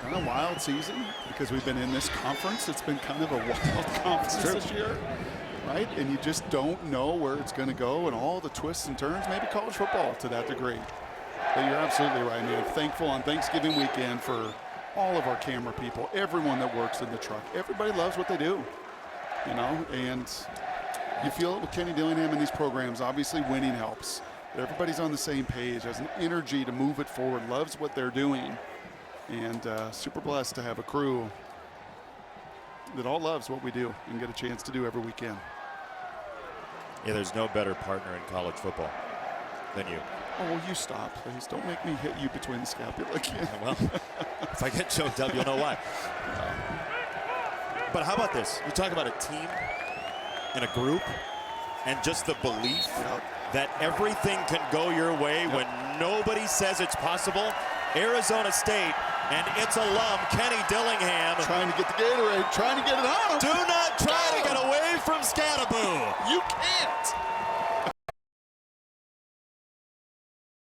kind of wild season because we've been in this conference. It's been kind of a wild conference this year, right? And you just don't know where it's going to go and all the twists and turns, maybe college football to that degree. But you're absolutely right, man. Thankful on Thanksgiving weekend for all of our camera people, everyone that works in the truck. Everybody loves what they do, you know, and you feel it with Kenny Dillingham in these programs. Obviously, winning helps. Everybody's on the same page, has an energy to move it forward, loves what they're doing, and super blessed to have a crew that all loves what we do and get a chance to do every weekend. Yeah, there's no better partner in college football than you. Oh, will you stop, please? Don't make me hit you between the scapula again. Well, if I get choked up, you'll know why. But how about this? You talk about a team and a group and just the belief that everything can go your way when nobody says it's possible. Arizona State and its alum, Kenny Dillingham. Trying to get the Gatorade, trying to get it on. Do not try to get away from Scataboo. You can't.